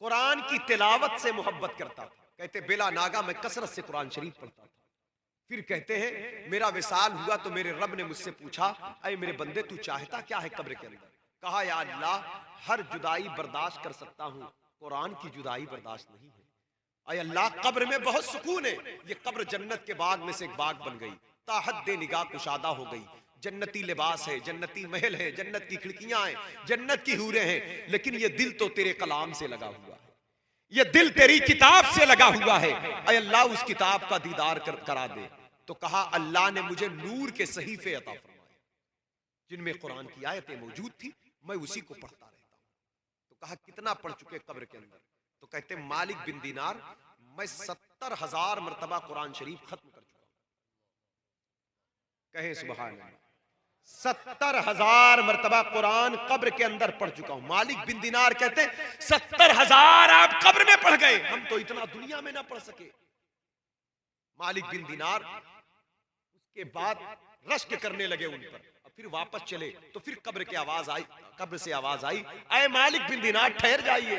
D: कुरान की तिलावत से मोहब्बत करता था। कहते बेला नागा मैं कसरत से कुरान शरीफ पढ़ता था। फिर कहते हैं मेरा विसाल हुआ तो मेरे रब ने मुझसे पूछा, ऐ मेरे बंदे तू चाहता क्या है कब्र के अंदर? कहा, या अल्लाह, हर जुदाई बर्दाश्त कर सकता हूं, कुरान की जुदाई बर्दाश्त नहीं है। ऐ अल्लाह, कब्र में बहुत सुकून है। ये कब्र जन्नत के बाग में से एक बाग बन गई, ताहद निगाह कुशादा हो गई। जन्नती लिबास है, जन्नती महल है, जन्नत की खिड़कियां हैं, जन्नत की हूरें हैं, लेकिन ये दिल तो तेरे कलाम से लगा हुआ है, ये दिल तेरी किताब से लगा हुआ है। ऐ अल्लाह, उस किताब का दीदार करा दे। तो कहा, अल्लाह ने मुझे नूर के सहीफे अता फरमाए जिनमें कुरान की आयतें मौजूद थी, मैं उसी को पढ़ता रहता हूं। तो कहा, कितना पढ़ चुके कब्र के अंदर? तो कहते मालिक बिन दिनार, मैं 70,000 मरतबा कुरान शरीफ खत्म कर चुका हूं। कहे सुभान अल्लाह। 70,000 मरतबा कुरान कब्र के अंदर पढ़ चुका हूं। मालिक बिन दिनार कहते 70,000 आप कब्र में पढ़ गए, हम तो इतना दुनिया में ना पढ़ सके। मालिक बिन दिनार उसके बाद रश्क करने लगे उन पर, और फिर वापस चले तो फिर कब्र से आवाज आई, ऐ मालिक बिन दिनार ठहर जाइए।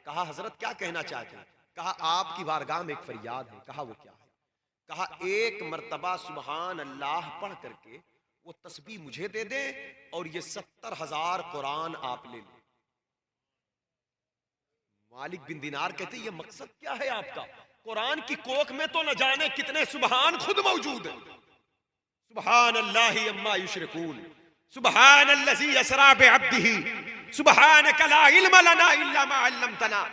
D: कहा, हजरत क्या कहना चाहते हैं? कहा, आपकी बारगाह में एक फरियाद है। कहा, वो क्या है? कहा, एक मरतबा सुभान अल्लाह पढ़ करके वो तस्बीह मुझे दे दे और ये 70,000 कुरान आप ले लें। मालिक बिन दिनार कहते, ये मकसद क्या है आपका? कुरान की कोख में तो न जाने कितने सुबहान खुद मौजूद है। सुबहान अल्लाहि अम्मा युशरिकून, सुबहान अल्लज़ी असरा बिअब्दिही, सुबहानका ला इल्म लना इल्ला मा अल्लमतना।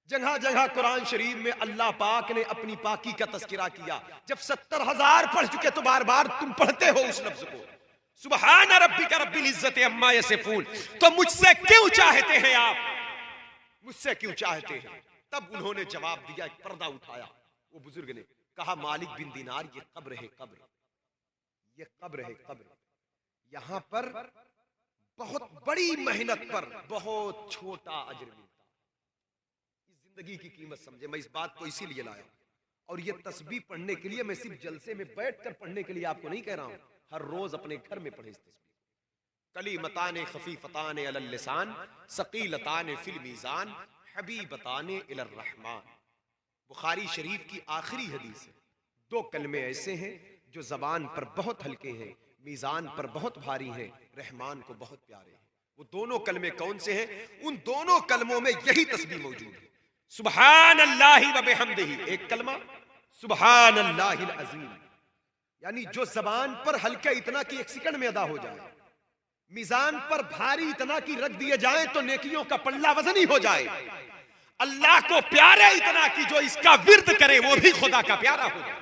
D: जगह जगह कुरान शरीफ में अल्लाह पाक ने अपनी पाकी का तस्करा किया। जब 70,000 पढ़ चुके तो बार बार तुम पढ़ते हो उस लफ्ज को, सुबहान रब्बिका रब्बिल इज्जति अम्मा यसिफून। तो मुझसे क्यों चाहते हैं आप? मुझसे क्यों चाहते हैं? तब उन्होंने जवाब दिया, एक पर्दा उठाया वो बुजुर्ग ने, कहा, मालिक बिन दिनार, ये कब्र है, कब्र, ये कब्र है, कब्र। यहां पर बहुत बड़ी मेहनत पर बहुत छोटा अजर मिलता। जिंदगी की कीमत समझे। मैं इस बात को इसीलिए लाया और ये तस्बीह पढ़ने के लिए मैं सिर्फ जलसे में बैठकर पढ़ने के लिए आपको नहीं कह रहा हूं, हर रोज अपने घर में पढ़े इस तस्बीह। कलीमतान खफीफतान अलल लिसान सकीलतान फिल मीज़ान हबीबतान इलर रहमान। बुखारी शरीफ की आखिरी हदीस है। दो कलमे ऐसे हैं जो जबान पर बहुत हल्के हैं, मीज़ान पर बहुत भारी हैं, रहमान को बहुत प्यारे हैं। वो दोनों कलमे कौन से हैं? उन दोनों कलमों में यही तस्बीह मौजूद है। सुभान अल्लाहि व बिहम्दिही एक कलमा, सुभान अल्लाहिल अज़ीम, यानी जो जबान पर हल्का इतना कि एक सेकंड में अदा हो जाए, मीज़ान पर भारी इतना कि रख दिए जाए तो नेकियों का पल्ला वजनी हो जाए, अल्लाह को प्यारे इतना कि जो इसका विर्द करे वो भी खुदा का प्यारा हो जाए,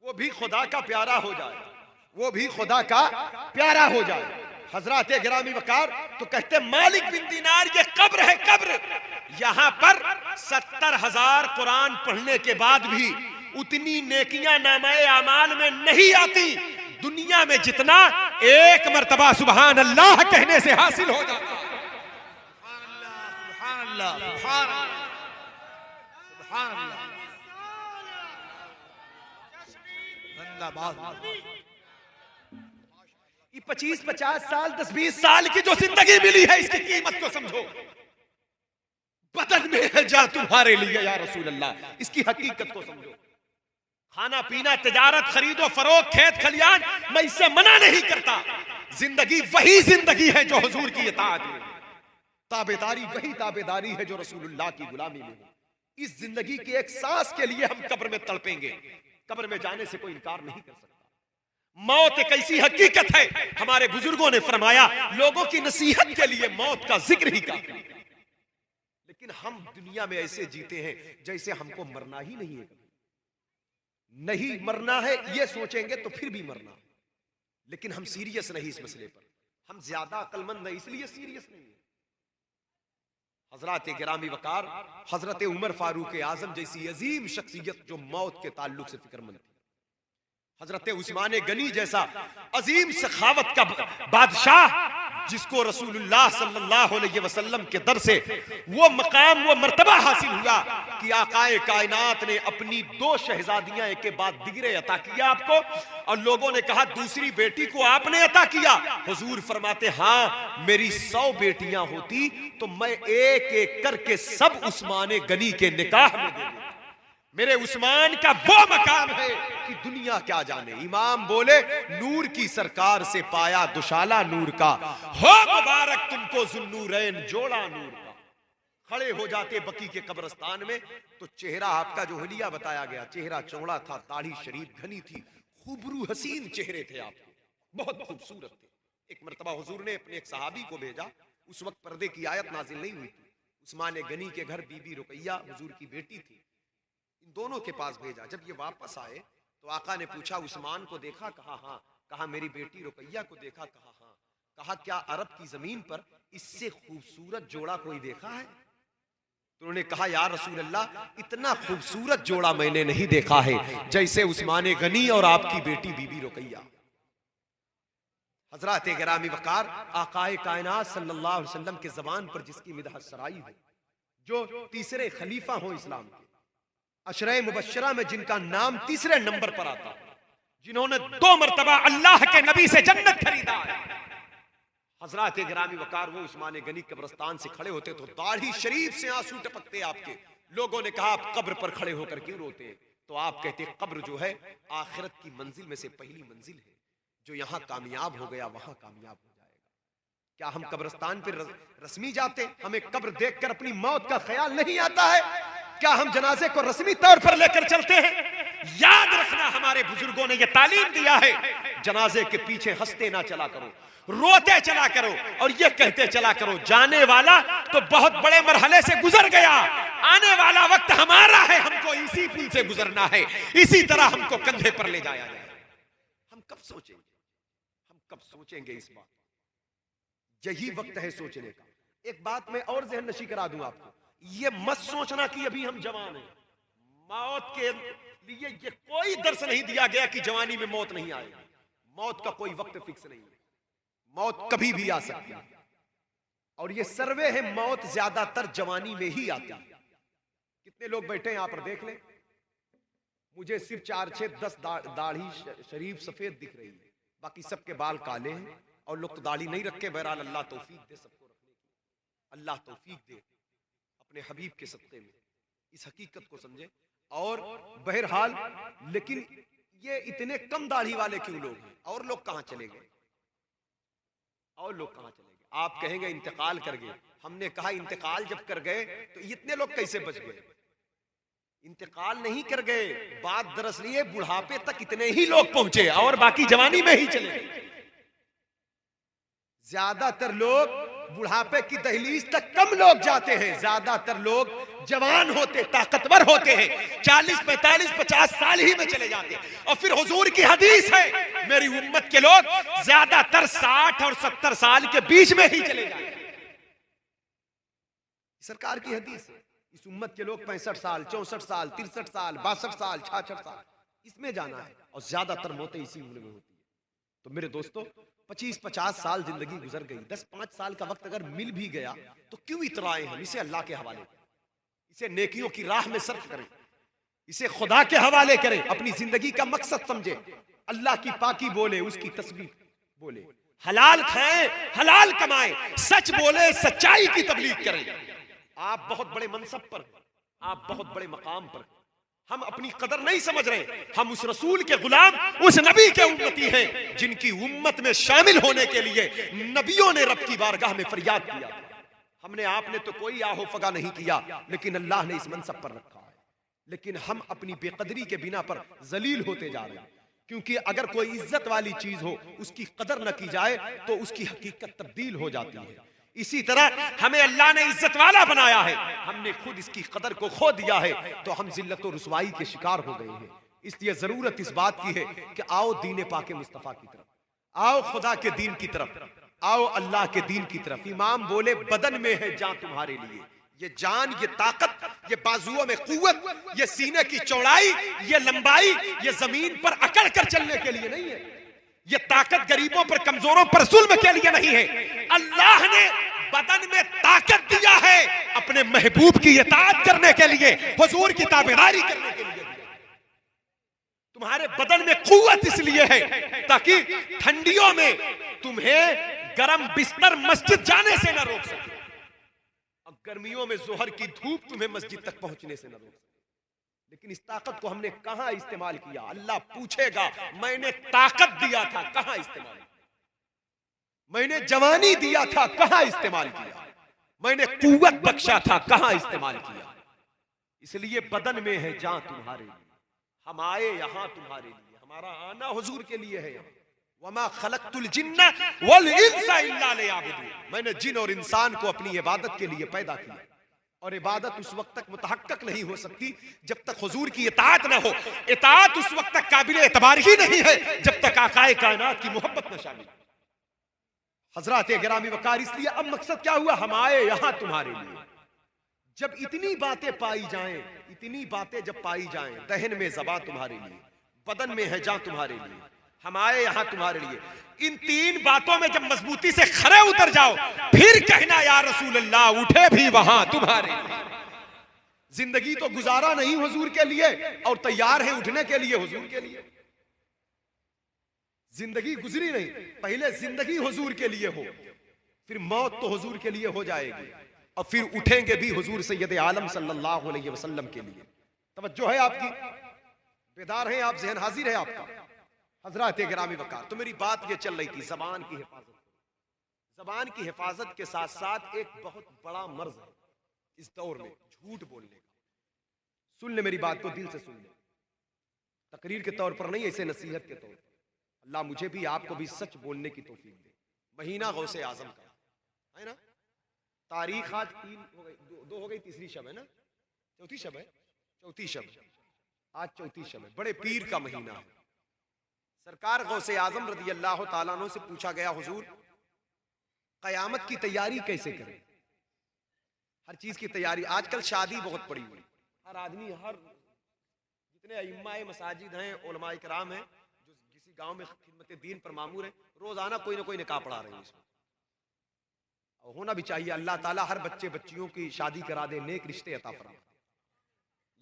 D: वो भी खुदा का प्यारा हो जाए, वो भी खुदा का प्यारा हो जाए। हजरत गिरामी वकार तो कहते मालिक बिन दीनार ये कब्र है, कब्र। यहां पर 70,000 कुरान पढ़ने के बाद भी उतनी नेकियां नामाए आमाल में नहीं आती दुनिया में जितना एक मर्तबा सुभान अल्लाह कहने से हासिल हो जाता है।
A: सुभान अल्लाह, सुभान अल्लाह, सुभान अल्लाह।
D: ये 25-50 साल 10-20 साल की जो जिंदगी मिली है इसकी कीमत को समझो। बदन में है जा तुम्हारे लिए या रसूल अल्लाह, इसकी हकीकत को समझो। खाना पीना, तिजारत, खरीदो फरोख्त, खेत खलियान, मैं इससे मना नहीं करता। जिंदगी वही जिंदगी है जो हुजूर की इताअत में, ताबेदारी वही ताबेदारी है जो रसूलुल्लाह की गुलामी में। इस जिंदगी की एक सांस के लिए हम कब्र में तड़पेंगे, कब्र में जाने से कोई इनकार नहीं कर सकता। मौत एक ऐसी हकीकत है, हमारे बुजुर्गों ने फरमाया लोगों की नसीहत के लिए मौत का जिक्र ही काफी। लेकिन हम दुनिया में ऐसे जीते हैं जैसे हमको मरना ही नहीं है, नहीं मरना है ये सोचेंगे तो फिर भी मरना है। लेकिन हम सीरियस नहीं इस मसले पर, हम ज्यादा अक्लमंद नहीं इसलिए सीरियस नहीं है। हजरत गिरामी वकार हजरत उमर फारूक आजम जैसी अजीम शख्सियत जो मौत के ताल्लुक से फिक्रमंद थी, हजरत उस्मान गनी जैसा अजीम सखावत का बादशाह जिसको रसूलुल्लाह सल्लल्लाहु अलैहि वसल्लम के दर से वो मकाम वो मर्तबा हासिल हुआ कि आकाए कायनात ने अपनी 2 शहजादियां एक के बाद दिगरे अता किया आपको, और लोगों ने कहा दूसरी बेटी को आपने अता किया। हुजूर फरमाते हाँ मेरी 100 बेटियां होती तो मैं एक एक करके सब उस्मान गनी के निकाह में दे देता। मेरे उस्मान का वो मकाम है कि दुनिया क्या जाने। इमाम बोले नूर की सरकार से पाया दुशाला नूर का, हो मुबारक तुमको जुन्नूरैन जोड़ा नूर का। खड़े हो जाते बकी के कब्रिस्तान में तो चेहरा आपका जो हुलिया बताया गया, चेहरा चौड़ा था, दाढ़ी शरीफ घनी थी, खूबरू हसीन चेहरे थे आपके, बहुत खूबसूरत थे। एक मरतबा हुजूर ने अपने एक सहाबी को भेजा, उस वक्त पर्दे की आयत नाजिल नहीं हुई थी। उस्मान गनी के घर बीबी रुकैया हुजूर की बेटी थी, इन दोनों के पास भेजा। जब ये वापस आए तो आका ने पूछा उस्मान को देखा? कहा हाँ। कहा मेरी बेटी रुकैया को देखा? कहा हाँ। कहा क्या अरब की जमीन पर इससे खूबसूरत जोड़ा कोई देखा है? तो उन्होंने कहा या रसूल अल्लाह इतना खूबसूरत जोड़ा मैंने नहीं देखा है जैसे उस्मान गनी और आपकी बेटी बीबी रुकैया। हजरत गिरामी वकार आकाए कायनात सल्लल्लाहु अलैहि वसल्लम के जबान पर जिसकी मिदहत सराई हो, जो तीसरे खलीफा हो इस्लाम के, अशरे मुबश्शरा में जिनका नाम तीसरे नंबर पर आता, जिन्होंने 2 मरतबा अल्लाह के नबी से जन्नत खरीदा है, हजरत गिरामी वकार वो उस्मान गनी कब्रिस्तान से खड़े होते तो दाढ़ी शरीफ से आंसू टपकते आपके। लोगों ने कहा आप कब्र पर खड़े होकर क्यों रोते हैं? तो आप कहते कब्र जो है आखिरत की मंजिल में से पहली मंजिल है, जो यहां कामयाब हो गया वहां कामयाब हो जाएगा। क्या हम कब्रिस्तान पर रस्मी जाते? हमें कब्र देखकर अपनी मौत का ख्याल नहीं आता है? क्या हम जनाजे को रस्मी तौर पर लेकर चलते हैं? याद रखना हमारे बुजुर्गों ने यह तालीम दिया है, जनाजे के पीछे हंसते ना चला करो, रोते चला करो और यह कहते चला करो जाने वाला तो बहुत बड़े मरहले से गुजर गया, आने वाला वक्त हमारा है, हमको इसी पुल से गुजरना है, इसी तरह हमको कंधे पर ले जाया जाए। हम कब सोचेंगे? हम कब सोचेंगे इस बात? यही वक्त है सोचने का। एक बात मैं और ज़हन नशी करा दूं आपको, ये मत सोचना कि अभी हम जवान हैं। मौत के लिए ये कोई दर्श नहीं दिया गया कि जवानी में मौत नहीं आएगी। मौत का कोई वक्त फिक्स नहीं है, मौत कभी भी आ सकती है। और ये सर्वे है, मौत ज्यादातर जवानी में ही आती है। कितने लोग बैठे हैं यहां पर देख लें, मुझे सिर्फ 4 6 10 दाढ़ी शरीफ सफेद दिख रही है, बाकी सबके बाल काले हैं और लोग तो दाढ़ी नहीं रखे। बहरहाल अल्लाह तौफीक दे सबको रखने की, अल्लाह तौफीक दे अपने हबीब के सदक़े में, इस हकीकत को समझे। और बहरहाल लेकिन ये इतने कम दाढ़ी वाले क्यों लोग हैं? और लोग कहां चले गए? और लोग कहां चले गए? आप कहेंगे इंतकाल कर गए। हमने कहा इंतकाल जब कर गए तो इतने लोग कैसे बच गए? इंतकाल नहीं कर गए, बात दरअसल ये बुढ़ापे तक इतने ही लोग पहुंचे और बाकी जवानी में ही चले गए। ज्यादातर लोग बुढ़ापे की दहलीज तक कम लोग जाते हैं, ज्यादातर लोग जवान होते, ताकतवर होते हैं, 40 45 50 साल ही में चले जाते हैं। और फिर हुजूर की हदीस है, मेरी उम्मत के लोग ज्यादातर 60 और 70 साल के बीच में ही चले जाते हैं। सरकार की हदीस है, इस उम्मत के लोग 65 साल 64 साल 63 साल 62 साल 66 साल इसमें जाना है, और ज्यादातर मौतें इसी उम्र में होती है। तो मेरे दोस्तों 25-50 साल जिंदगी गुजर गई, 10-5 साल का वक्त अगर मिल भी गया तो क्यों इतराए हम? इसे अल्लाह के हवाले करें, इसे नेकियों की राह में सर्फ करें, इसे खुदा के हवाले करें, अपनी जिंदगी का मकसद समझे, अल्लाह की पाकी बोले, उसकी तस्बीह बोले, हलाल खाएं, हलाल कमाएं, सच बोले, सच्चाई की तबलीग करें। आप बहुत बड़े मनसब पर, आप बहुत बड़े मकाम पर, हम अपनी कदर नहीं समझ रहे। हम उस रसूल के गुलाम, उस नबी के उम्मती हैं जिनकी उम्मत में शामिल होने के लिए नबियों ने रब की बारगाह में फरियाद किया। हमने आपने तो कोई आहो फगा नहीं किया, लेकिन अल्लाह ने इस मनसब पर रखा है। लेकिन हम अपनी बेकदरी के बिना पर जलील होते जा रहे हैं, क्योंकि अगर कोई इज्जत वाली चीज हो उसकी कदर न की जाए तो उसकी हकीकत तब्दील हो जाती है। इसी तरह हमें अल्लाह ने इज्जत वाला बनाया है, हमने खुद इसकी कदर को खो दिया है तो हम जिल्लत और रुसवाई के शिकार हो गए हैं। इसलिए जरूरत इस बात की है कि आओ दीन पाक मुस्तफा की तरफ, आओ खुदा के दीन की तरफ, आओ अल्लाह के दीन की तरफ। इमाम बोले बदन में है जान तुम्हारे लिए, ये जान, ये ताकत, ये बाजुओं में कुव्वत, ये सीने की चौड़ाई, ये लंबाई, ये जमीन पर अकड़ कर चलने के लिए नहीं है। ये ताकत गरीबों पर, कमजोरों पर जुल्म के लिए नहीं है। अल्लाह ने बदन में ताकत दिया है अपने महबूब की इताअत करने के लिए, हुजूर की ताबेदारी करने के लिए। तुम्हारे बदन में कुव्वत इसलिए है ताकि ठंडियों में तुम्हें गरम बिस्तर मस्जिद जाने से न रोक सके, और गर्मियों में जोहर की धूप तुम्हें मस्जिद तक पहुंचने से न रोक सके। लेकिन इस ताकत को हमने कहां इस्तेमाल किया? अल्लाह पूछेगा, मैंने ताकत दिया था कहां इस्तेमाल, मैंने जवानी दिया था कहां इस्तेमाल किया, मैंने कुव्वत बख्शा था कहां इस्तेमाल किया। इसलिए बदन में है जान तुम्हारे लिए, हम आए यहां तुम्हारे लिए, हमारा आना हुजूर के लिए है। वमा खलक़तुल जिन्ना वल इंसा इल्ला लियअबुदून, मैंने जिन और इंसान को अपनी इबादत के लिए पैदा किया, और इबादत उस वक्त तक मुतहक्कक नहीं हो सकती जब तक हुजूर की इताअत ना हो। इताअत उस वक्त तक काबिल एतबार ही नहीं है जब तक आकाए कायनात की मोहब्बत न शामिल। हजरात गिरामी वकार, इसलिए अब मकसद क्या हुआ? हम आए यहां तुम्हारे लिए। जब इतनी बातें पाई जाएं, इतनी बातें जब पाई जाएं, दहन में ज़बां तुम्हारे लिए, बदन में है जान तुम्हारे लिए, हम आए यहां तुम्हारे लिए, इन 3 बातों में जब मजबूती से खरे उतर जाओ, फिर कहना या रसूल अल्लाह उठे भी वहां तुम्हारे लिए। जिंदगी तो गुजारा नहीं हुजूर के लिए और तैयार है उठने के लिए हुजूर के लिए। जिंदगी गुजरी नहीं, पहले जिंदगी हुजूर के लिए हो, फिर मौत तो हुजूर के लिए हो जाएगी, और फिर उठेंगे भी हुजूर सैयद आलम सल्लल्लाहु अलैहि वसल्लम के लिए। तवज्जो है आपकी? बेदार हैं आप? जहन हाजिर है आपका? हजरात गिरामी वकार, तो मेरी बात ये चल रही थी जबान की हिफाजत। जबान की हिफाजत के साथ साथ एक बहुत बड़ा मर्ज है इस दौर में, झूठ बोलने का। सुन ले मेरी बात को, दिल से सुन ले, तकरीर के तौर पर नहीं, ऐसे नसीहत के तौर पर। अल्लाह मुझे भी आपको भी सच बोलने की तौफीक दे। महीना गौसे आजम का है ना, तारीख आज 3 हो गई, 2 हो गई, तीसरी शब है ना, चौथी शब है, चौथी शब, आज चौथी शब है। बड़े पीर का महीना है। सरकार गौसे आजम रज़ी अल्लाह तआला अन्हु से पूछा गया, हुजूर कयामत की तैयारी कैसे करें? हर चीज की तैयारी, आजकल शादी बहुत पड़ी हुई, हर आदमी, हर जितने इमाम मसाजिद हैं, उलमाए किराम हैं, जो किसी गांव में खिदमत दीन पर मामूर है, रोजाना कोई ना कोई निकाह पढ़ा रहे हैं इसमें। होना भी चाहिए। अल्लाह ताला हर बच्चे बच्चियों की शादी करा दे, नेक रिश्ते अता फरमा।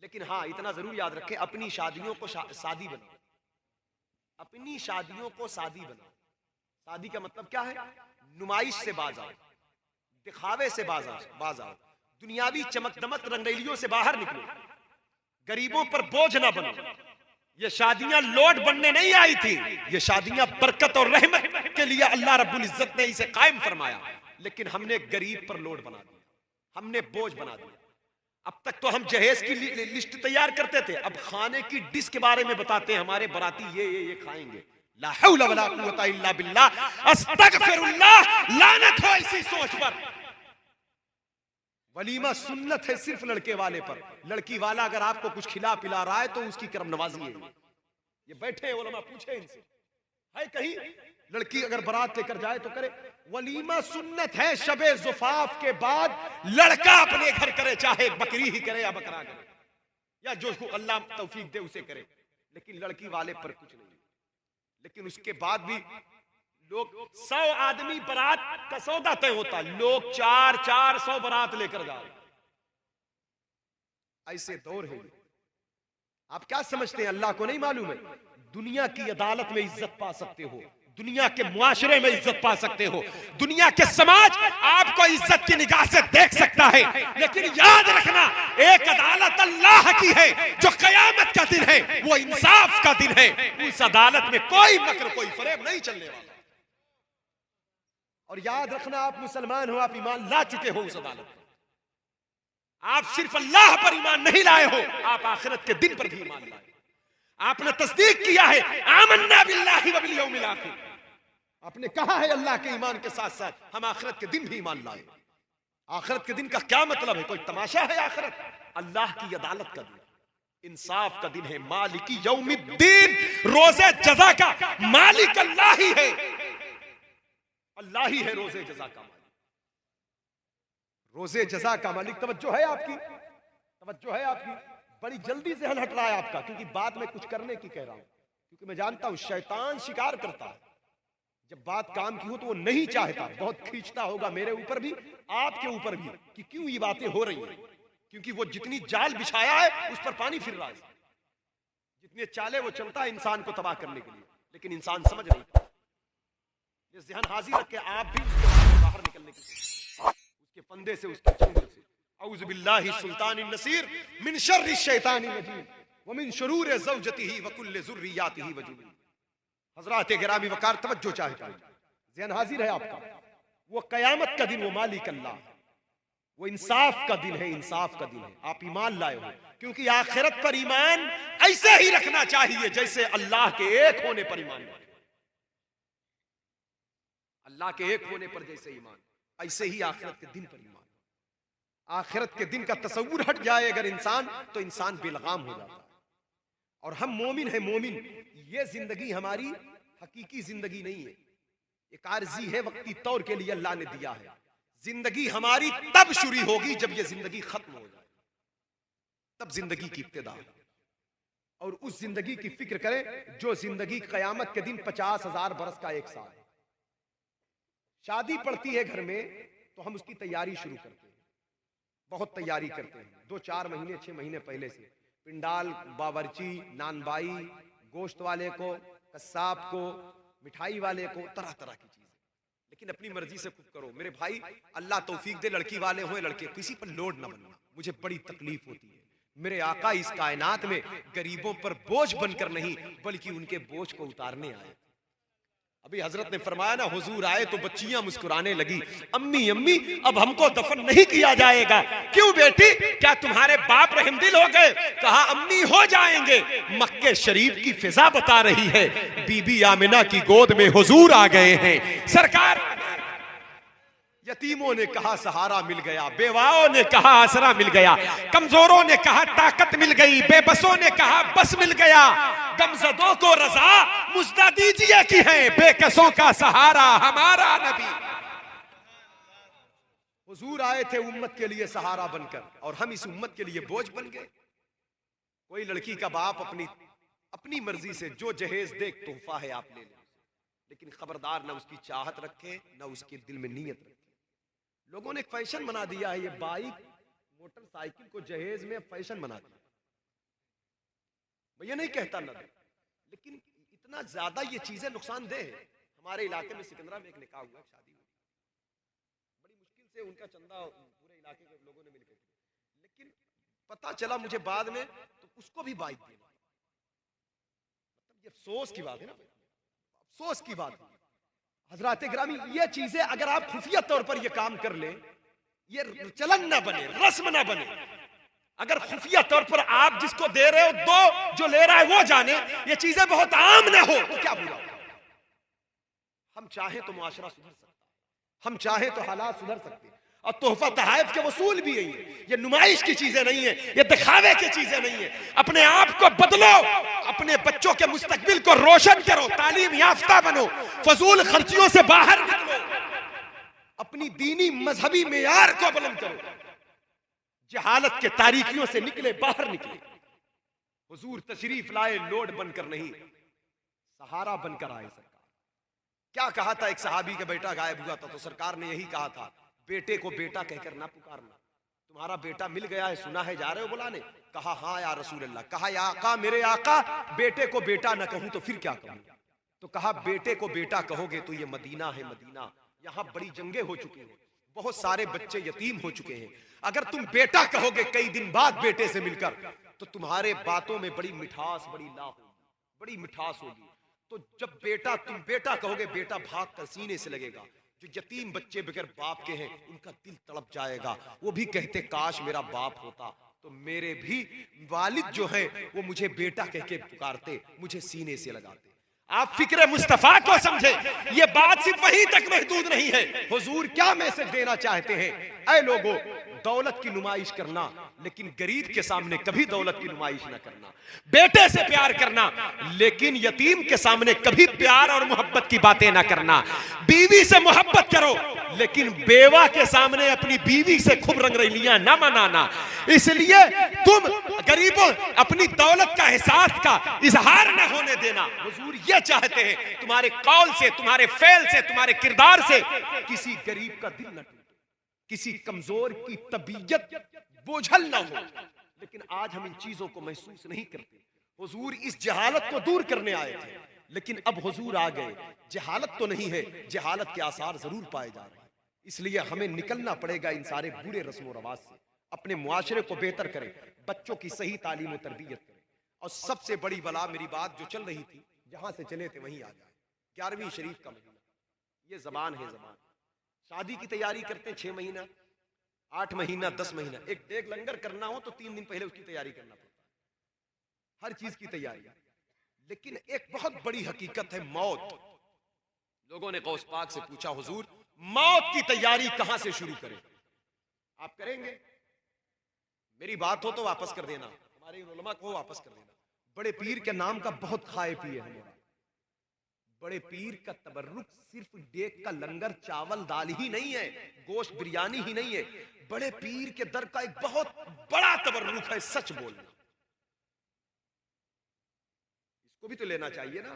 D: लेकिन हाँ, इतना जरूर याद रखें, अपनी शादियों को शादी बनाओ, अपनी शादियों को शादी बनाओ। शादी का मतलब क्या है? नुमाइश से बाज आओ, दिखावे से बाज आओ, दुनियावी चमक दमक रंगैलियों से बाहर निकलो, गरीबों पर बोझ ना बनो। ये शादियां लोड बनने नहीं आई थी, ये शादियां बरकत और रहमत के लिए अल्लाह रब्बुल इज्जत ने इसे कायम फरमाया। लेकिन हमने गरीब पर लोड बना दिया, हमने बोझ बना दिया। अब तक तो हम जहेज की लिस्ट तैयार करते थे, अब खाने की डिश के बारे में बताते हैं हमारे बाराती ये खाएंगे। ला हौला वला कुव्वता इल्ला बिल्लाह, अस्तगफिरुल्लाह। लानत हो इसी सोच पर। वलीमा सुन्नत है सिर्फ लड़के वाले पर, लड़की वाला अगर आपको कुछ खिला पिला रहा है तो उसकी करम नवाजी है। ये बैठे हैं उलमा, पूछे इनसे, है कहीं लड़की अगर बारात लेकर जाए तो करे? वलीमा सुन्नत है, शबे ज़ुफ़ाफ के बाद लड़का अपने घर करे, चाहे बकरी ही करे या बकरा करे, या जो अल्लाह तौफीक दे उसे करे, लेकिन लड़की वाले पर कुछ नहीं। लेकिन उसके बाद भी लोग 100 आदमी बारात का सौदा तय होता, लोग 400 बारात लेकर जा रहे। ऐसे दौर है। आप क्या समझते हैं अल्लाह को नहीं मालूम है? दुनिया की अदालत में इज्जत पा सकते हो, दुनिया के मुआशरे में इज्जत पा सकते हो, दुनिया के समाज आपको इज्जत की निगाह से देख सकता है, लेकिन याद रखना एक अदालत अल्लाह की है जो कयामत का दिन है, वो इंसाफ का दिन है। उस अदालत में कोई मकर कोई फरेब नहीं चलने वाला। और याद रखना आप मुसलमान हो, आप ईमान ला चुके हो उस अदालत में। आप सिर्फ अल्लाह पर ईमान नहीं लाए हो, आप आखिरत के दिन पर भी ईमान लाए। आपने तस्दीक किया है, आमन्ना बिल्लाहि व बिल यौमिल आखिर। आपने कहा है अल्लाह के ईमान के साथ साथ हम आखिरत के दिन भी ईमान लाए। आखिरत के दिन का क्या मतलब है? कोई तमाशा है आखिरत? अल्लाह की अदालत का दिन, इंसाफ का दिन है। मालिकी यौमिद्दीन, रोजे जजा का मालिक अल्लाह ही है, अल्लाह ही है रोजे जजा का मालिक। रोजे जजा का मालिक। तवज्जो है आपकी, तवज्जो है आपकी। बड़ी जल्दी से हल हट रहा है आपका, क्योंकि बात में कुछ करने की कह रहा हूं, क्योंकि मैं जानता हूं शैतान शिकार करता है। जब बात काम की हो तो वो नहीं चाहता, बहुत खींचता होगा मेरे ऊपर भी, आपके ऊपर भी, कि क्यों ये बातें हो रही हैं। क्योंकि वो जितनी जाल बिछाया है उस पर पानी फिर रहा है, जितने चाले वो चलता है इंसान को तबाह करने के लिए, लेकिन इंसान समझ नहीं। ये ज़हन हाजिर रख के आप भी उसके बाहर निकलने की, उसके फंदे से, उसके चंगुल से। औज़ु बिल्लाहि सुल्तानिन नसीर मिन शर्रि शैतानिर रजीम व मिन शुरूरि ज़ौजतिही व कुल्लि ज़ुर्रियातिही व जुनून। हज़रात गिरामी वक़ार, तवज्जो चाहता हूं, ज़हन हाजिर है आपका। वो कयामत का दिन, वो मालिक अल्लाह, वो इंसाफ का दिन है, इंसाफ का दिन है। आप ईमान लाए हो, क्योंकि आखिरत पर ईमान ऐसे ही रखना चाहिए जैसे अल्लाह के एक होने पर ईमान रखे। अल्लाह के एक होने पर जैसे ईमान, ऐसे ही आखिरत के दिन पर ईमान। आखिरत के दिन का तसव्वुर हट जाए अगर इंसान, तो इंसान बेलगाम हो जाता है। और हम मोमिन हैं, मोमिन। ये जिंदगी हमारी हकीकी जिंदगी नहीं है, एक आरजी है, वक्ती तौर के लिए अल्लाह ने दिया है। जिंदगी हमारी तब शुरू होगी जब ये जिंदगी खत्म हो जाए, तब जिंदगी की इब्तिदा। और उस जिंदगी की फिक्र करें जो जिंदगी कयामत के दिन 50,000 बरस का एक साल। शादी पड़ती है घर में तो हम उसकी तैयारी शुरू करते हैं, बहुत तैयारी करते हैं, 2-4 महीने 6 महीने पहले से। पिंडाल, बावर्ची, नानबाई, गोश्त वाले को, कस्साब को, मिठाई वाले को, तरह तरह की चीजें। लेकिन अपनी मर्जी से खूब करो मेरे भाई, अल्लाह तौफीक दे, लड़की वाले हो लड़के, किसी पर लोड ना बनना। मुझे बड़ी तकलीफ होती है, मेरे आका इस कायनात में गरीबों पर बोझ बनकर नहीं, बल्कि उनके बोझ को उतारने आए। अभी हजरत ने फरमाया ना, हुजूर आए तो बच्चियां मुस्कुराने लगी, अम्मी अम्मी अब हमको दफन नहीं किया जाएगा। क्यों बेटी, क्या तुम्हारे बाप रहमदिल हो गए? कहा अम्मी हो जाएंगे। मक्के शरीफ की फिजा बता रही है, बीबी आमिना की गोद में हुजूर आ गए हैं। सरकार, यतीमों ने कहा सहारा मिल गया, बेवाओं ने कहा आसरा मिल गया, कमजोरों ने कहा ताकत मिल गई, बेबसों ने कहा बस मिल गया। गमज़दों को रज़ा मुज़्दा दीजिए की है, बेकसों का सहारा हमारा नबी। हुजूर आए थे उम्मत के लिए सहारा बनकर, और हम इस उम्मत के लिए बोझ बन गए। कोई लड़की का बाप अपनी मर्जी से जो जहेज देख तोहफा है आप ले लें, लेकिन खबरदार ना उसकी चाहत रखे, ना उसके दिल में नीयत रखे। लोगों ने एक फैशन बना दिया है, ये बाइक मोटरसाइकिल को जहेज में फैशन बना दिया। मैं ये नहीं कहता ना, लेकिन इतना ज्यादा ये चीजें नुकसानदेह है। हमारे इलाके में सिकंदरा में एक निकाह हुआ, शादी हुई, बड़ी मुश्किल से उनका चंदा पूरे इलाके के लोगों ने मिलकर, लेकिन पता चला मुझे बाद में तो उसको भी बाइक देना। मतलब ये अफसोस की बात है ना, अफसोस की बात है। हजरात गिरामी, ये चीजें अगर आप खुफिया तौर पर ये काम कर ले, ये चलन ना बने, रस्म ना बने। अगर खुफिया तौर पर आप जिसको दे रहे हो दो, जो ले रहा है वो जाने, ये चीजें बहुत आम ना हो तो क्या बुरा। हम चाहें तो मुआशरा सुधर सकता है, हम चाहें तो हालात सुधर सकते हैं। और तोहफा तहाइफ के वसूल भी यही है, ये नुमाइश की चीजें नहीं है, ये दिखावे की चीजें नहीं है। अपने आप को बदलो, अपने बच्चों के मुस्तकबिल को रोशन करो, तालीम याफ्ता बनो, फजूल खर्चियों से बाहर निकलो, अपनी दीनी मजहबी मेयार को बुलंद करो, जहालत के तारीकियों से निकले, बाहर निकले। हुजूर तशरीफ लाए लोड बनकर नहीं, सहारा बनकर आए। सरकार क्या कहा था, एक सहाबी का बेटा गायब हुआ था तो सरकार ने यही कहा था, बेटे को बेटा कहकर ना पुकारना, तुम्हारा बेटा मिल गया है, सुना है जा रहे हो बुलाने। कहा हाँ या रसूल अल्लाह। कहा या आका, मेरे आका, बेटे को बेटा ना कहूं तो फिर क्या कहूं। तो कहा बेटे को बेटा कहोगे तो ये मदीना है, मदीना, यहां बड़ी जंगें हो चुकी हैं, बहुत सारे बच्चे यतीम हो चुके हैं। अगर तुम बेटा कहोगे कई दिन बाद बेटे से मिलकर, तो तुम्हारे बातों में बड़ी मिठास, बड़ी ला होगी, बड़ी मिठास होगी। तो जब बेटा, तुम बेटा कहोगे, बेटा भाग कर सीने से लगेगा। जो यतीम बच्चे बगैर बाप के हैं, उनका दिल तड़प जाएगा, वो भी कहते काश मेरा बाप होता, तो मेरे भी वालिद जो है वो मुझे बेटा कह के पुकारते, मुझे सीने से लगाते। आप फिक्र मुस्तफा को समझे, ये बात सिर्फ वहीं तक महदूद नहीं है। हुजूर क्या मैसेज देना चाहते हैं? ऐ लोगों, दौलत की नुमाइश करना, लेकिन गरीब के सामने कभी दौलत की नुमाइश ना करना। बेटे से प्यार करना, लेकिन यतीम के सामने कभी प्यार और मोहब्बत की बातें ना करना। बीवी से मोहब्बत करो, लेकिन बेवा के सामने अपनी बीवी से खूब रंगरलियां ना मनाना। इसलिए तुम गरीबों अपनी दौलत का एहसास का इजहार ना होने देना। हुजूर ये चाहते हैं तुम्हारे कौल से, तुम्हारे फेल से, तुम्हारे किरदार से किसी गरीब का दिल न टूटे, किसी कमजोर की तबीयत बोझल ना हो। लेकिन आज हम इन चीजों को महसूस नहीं करते। हुजूर इस जहालत को दूर करने आए थे, लेकिन अब हुजूर आ गए। जहालत तो नहीं है, जहालत के आसार जरूर पाए जा रहे हैं। इसलिए हमें निकलना पड़ेगा इन सारे बुरे रस्म व रवाज से, अपने मुआशरे को बेहतर करें, बच्चों की सही तालीम और तरबियत करें। और सबसे बड़ी बला, मेरी बात जो चल रही थी, जहां से चले थे वहीं आ जाए। 11वीं शरीफ का महीना, ये जबान है, जबान। शादी की तैयारी करते हैं 6 महीना, 8 महीना, 10 महीना। एक डेग लंगर करना हो तो 3 दिन पहले उसकी तैयारी करना पड़ता है, हर चीज की तैयारी। लेकिन एक बहुत बड़ी हकीकत है, मौत। लोगों ने गौस पाक से पूछा, हुजूर मौत की तैयारी कहां से शुरू करें? आप करेंगे? मेरी बात हो तो वापस कर देना, हमारे उलमा को वापस कर देना। बड़े पीर के नाम का बहुत खाए पिए हमारा। बड़े पीर का तबर्रुक सिर्फ डेग का लंगर, चावल दाल ही नहीं है, गोश्त बिरयानी ही नहीं है। बड़े पीर के दर का एक बहुत बड़ा तबर्रुक है सच बोलना। इसको भी तो लेना चाहिए ना।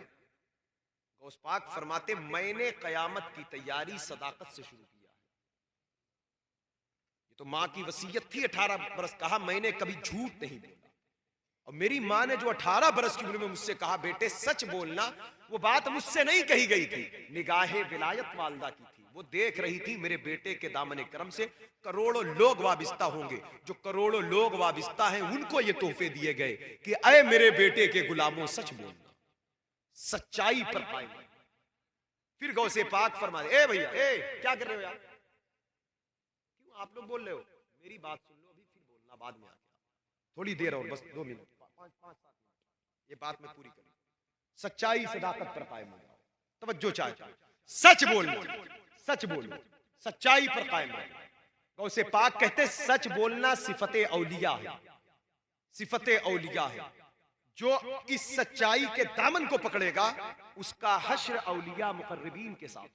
D: गौस पाक फरमाते, मैंने कयामत की तैयारी सदाकत से शुरू किया है। ये तो मां की वसीयत थी। 18 बरस कहा मैंने कभी झूठ नहीं बोला। और मेरी मां ने जो 18 बरस की उम्र में मुझसे कहा, बेटे सच बोलना, वो बात मुझसे नहीं कही गई थी, निगाहे विलायत वालदा की थी। वो देख रही थी मेरे बेटे के दामन करम से करोड़ों लोग वाबिस्ता होंगे। जो करोड़ों लोग वाबिस्ता हैं, उनको ये तोहफे दिए गए कि अय मेरे बेटे के गुलामों, सच बोलना, सच्चाई पर पाएंगे। फिर गौसे पाक फरमाए, ए भैया, ए क्या कर रहे हो यार, क्यों आप लोग बोल रहे हो? मेरी बात सुन लो, अभी फिर बोलना बाद में आके, थोड़ी देर और, बस 2 मिनट, 5-7 मिनट, ये बात मैं पूरी करूं। सच्चाई सदाकत पर कायम हो जाओ, तवज्जो चाहे, सच बोलना, सच बोलना, सच्चाई पर कायम रहो। गौसे पाक कहते, सच बोलना सिफते औलिया है, सिफते औलिया है। जो इस सच्चाई के दामन को पकड़ेगा, उसका हश्र औलिया मुकर्रबीन के साथ।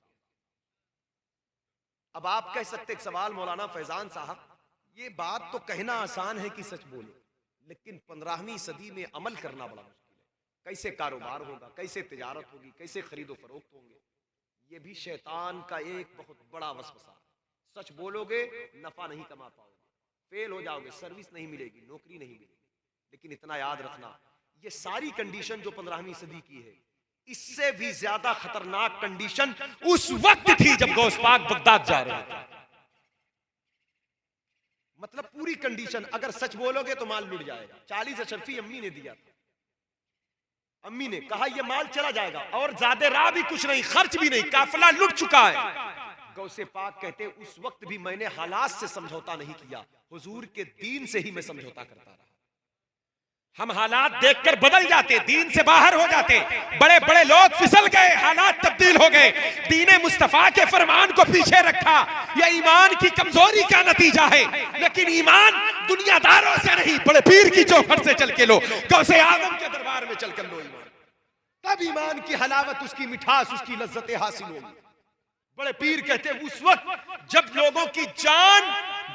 D: अब आप कह सकते, एक सवाल मौलाना फैजान साहब, ये बात तो कहना आसान है कि सच बोलो, लेकिन 15वीं सदी में अमल करना बड़ा मुश्किल है। कैसे कारोबार होगा, कैसे तिजारत होगी, कैसे खरीदो फरोख्त होंगे? ये भी शैतान का एक बहुत बड़ा वसवसा। सच बोलोगे नफा नहीं कमा पाओगे, फेल हो जाओगे, सर्विस नहीं मिलेगी, नौकरी नहीं मिलेगी। लेकिन इतना याद रखना, ये सारी कंडीशन जो 15वीं सदी की है, इससे भी ज्यादा खतरनाक कंडीशन उस वक्त थी जब गौस पाक बगदाद जा रहे थे। मतलब पूरी कंडीशन, अगर सच बोलोगे तो माल लुट जाएगा। 40 अशरफी अम्मी ने दिया था, अम्मी ने कहा यह माल चला जाएगा और ज्यादा राह भी कुछ नहीं, खर्च भी नहीं, काफिला लुट चुका है। गौसे पाक कहते उस वक्त भी मैंने हालात से समझौता नहीं किया, हुजूर के दीन से ही मैं समझौता करता रहा। हम हालात देखकर बदल जाते, दीन से बाहर हो जाते, बड़े बड़े लोग फिसल गए, हालात तब्दील हो गए, दीने मुस्तफा के फरमान को पीछे रखा। यह ईमान की कमजोरी का नतीजा है, लेकिन ईमान दुनियादारों से नहीं, बड़े पीर की चौखट से चल के लो, गौसे आजम के दरबार में चलकर लो ईमान, तब ईमान की हलावत, उसकी मिठास, उसकी लज्जतें हासिल होगी। बड़े पीर कहते उस वक्त जब लोगों की जान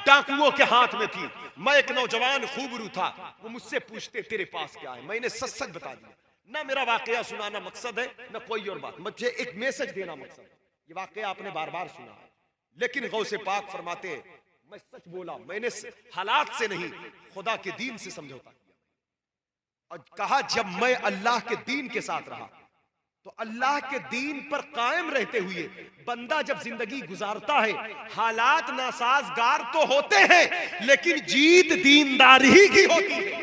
D: डाकुओं के हाथ में थी, मैं एक नौजवान खूबरू था, वो मुझसे पूछते तेरे पास क्या है, मैंने सच सच बता दिया। ना मेरा वाकया सुनाना मकसद है, ना कोई और बात, मुझे एक मैसेज देना मकसद है। ये वाकया आपने बार बार सुना है, लेकिन गौसे पाक फरमाते मैं सच बोला, मैंने हालात से नहीं खुदा के दीन से समझौता किया। और कहा जब मैं अल्लाह के दीन के साथ रहा तो अल्लाह के दीन पर कायम रहते हुए बंदा जब जिंदगी गुजारता है, हालात नासाजगार तो होते हैं, लेकिन जीत दीनदारी ही की होती है,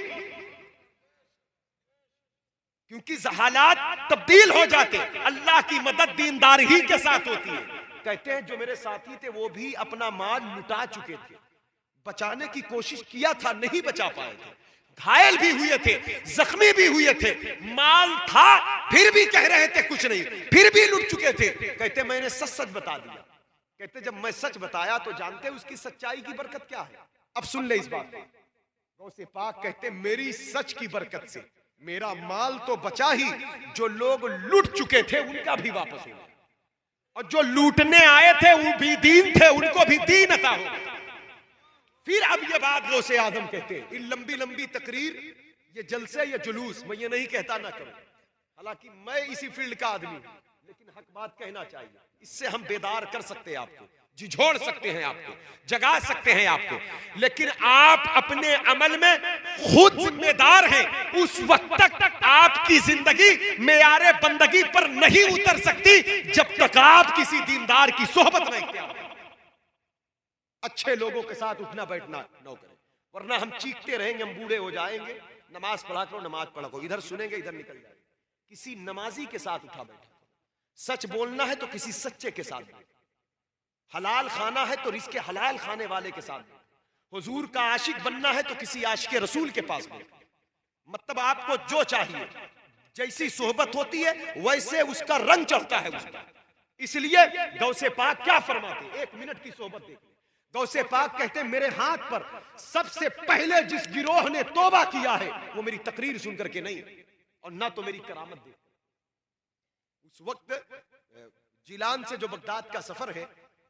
D: क्योंकि हालात तब्दील हो जाते, अल्लाह की मदद दीनदारी ही के साथ होती है। कहते हैं जो मेरे साथी थे वो भी अपना माल लुटा चुके थे, बचाने की कोशिश किया था, नहीं बचा पाए थे, घायल भी हुए थे, जख्मी भी हुए थे, माल था फिर भी कह रहे थे कुछ नहीं, फिर भी लुट चुके थे। कहते मैंने सच सच बता दिया। कहते जब मैं सच बताया तो जानते उसकी सच्चाई की बरकत क्या है। अब सुन ले इस बात को, गौसे पाक कहते मेरी सच की बरकत से मेरा माल तो बचा ही, जो लोग लूट चुके थे उनका भी वापस हो, और जो लूटने आए थे वो भी दीन थे, उनको भी दीन अता हो। फिर अब ये बात गौसे आजम कहते हैं, इन लंबी लंबी तकरीर, ये जलसे, ये जुलूस, मैं ये नहीं कहता ना करूं, हालांकि मैं इसी फील्ड का आदमी हूं, लेकिन हक बात कहना चाहिए। इससे हम बेदार कर सकते हैं आपको, झिझोड़ सकते हैं आपको, जगा सकते हैं आपको, लेकिन आप अपने अमल में खुद जिम्मेदार हैं। उस वक्त तक आपकी जिंदगी मेयारे बंदगी पर नहीं उतर सकती जब तक आप किसी दीनदार की सोहबत में इख्तियार करें। अच्छे लोगों के साथ उठना बैठना न करें, वरना हम चीखते रहेंगे, हम बूढ़े हो जाएंगे, नमाज पढ़ा करो, नमाज पढ़ा करो, इधर सुनेंगे इधर निकल जाएंगे। किसी नमाजी के साथ उठा बैठा, सच बोलना है तो किसी सच्चे के साथ, हलाल खाना है तो रिज़्क़ हलाल खाने वाले के साथ, हुजूर का आशिक बनना है तो किसी आशिक रसूल के पास बैठ। मतलब आपको जो चाहिए, जैसी सोहबत होती है वैसे उसका रंग चढ़ता है उसका। इसलिए गौसे पाक क्या फरमाते, 1 मिनट की सोहबत देखिए। गौसे पाक कहते हैं मेरे हाथ पर सबसे पहले जिस गिरोह ने तौबा किया है वो मेरी तकरीर सुनकर के नहीं, और ना तो मेरी करामत देख। उस वक्त जिलान से जो बगदाद का सफर है,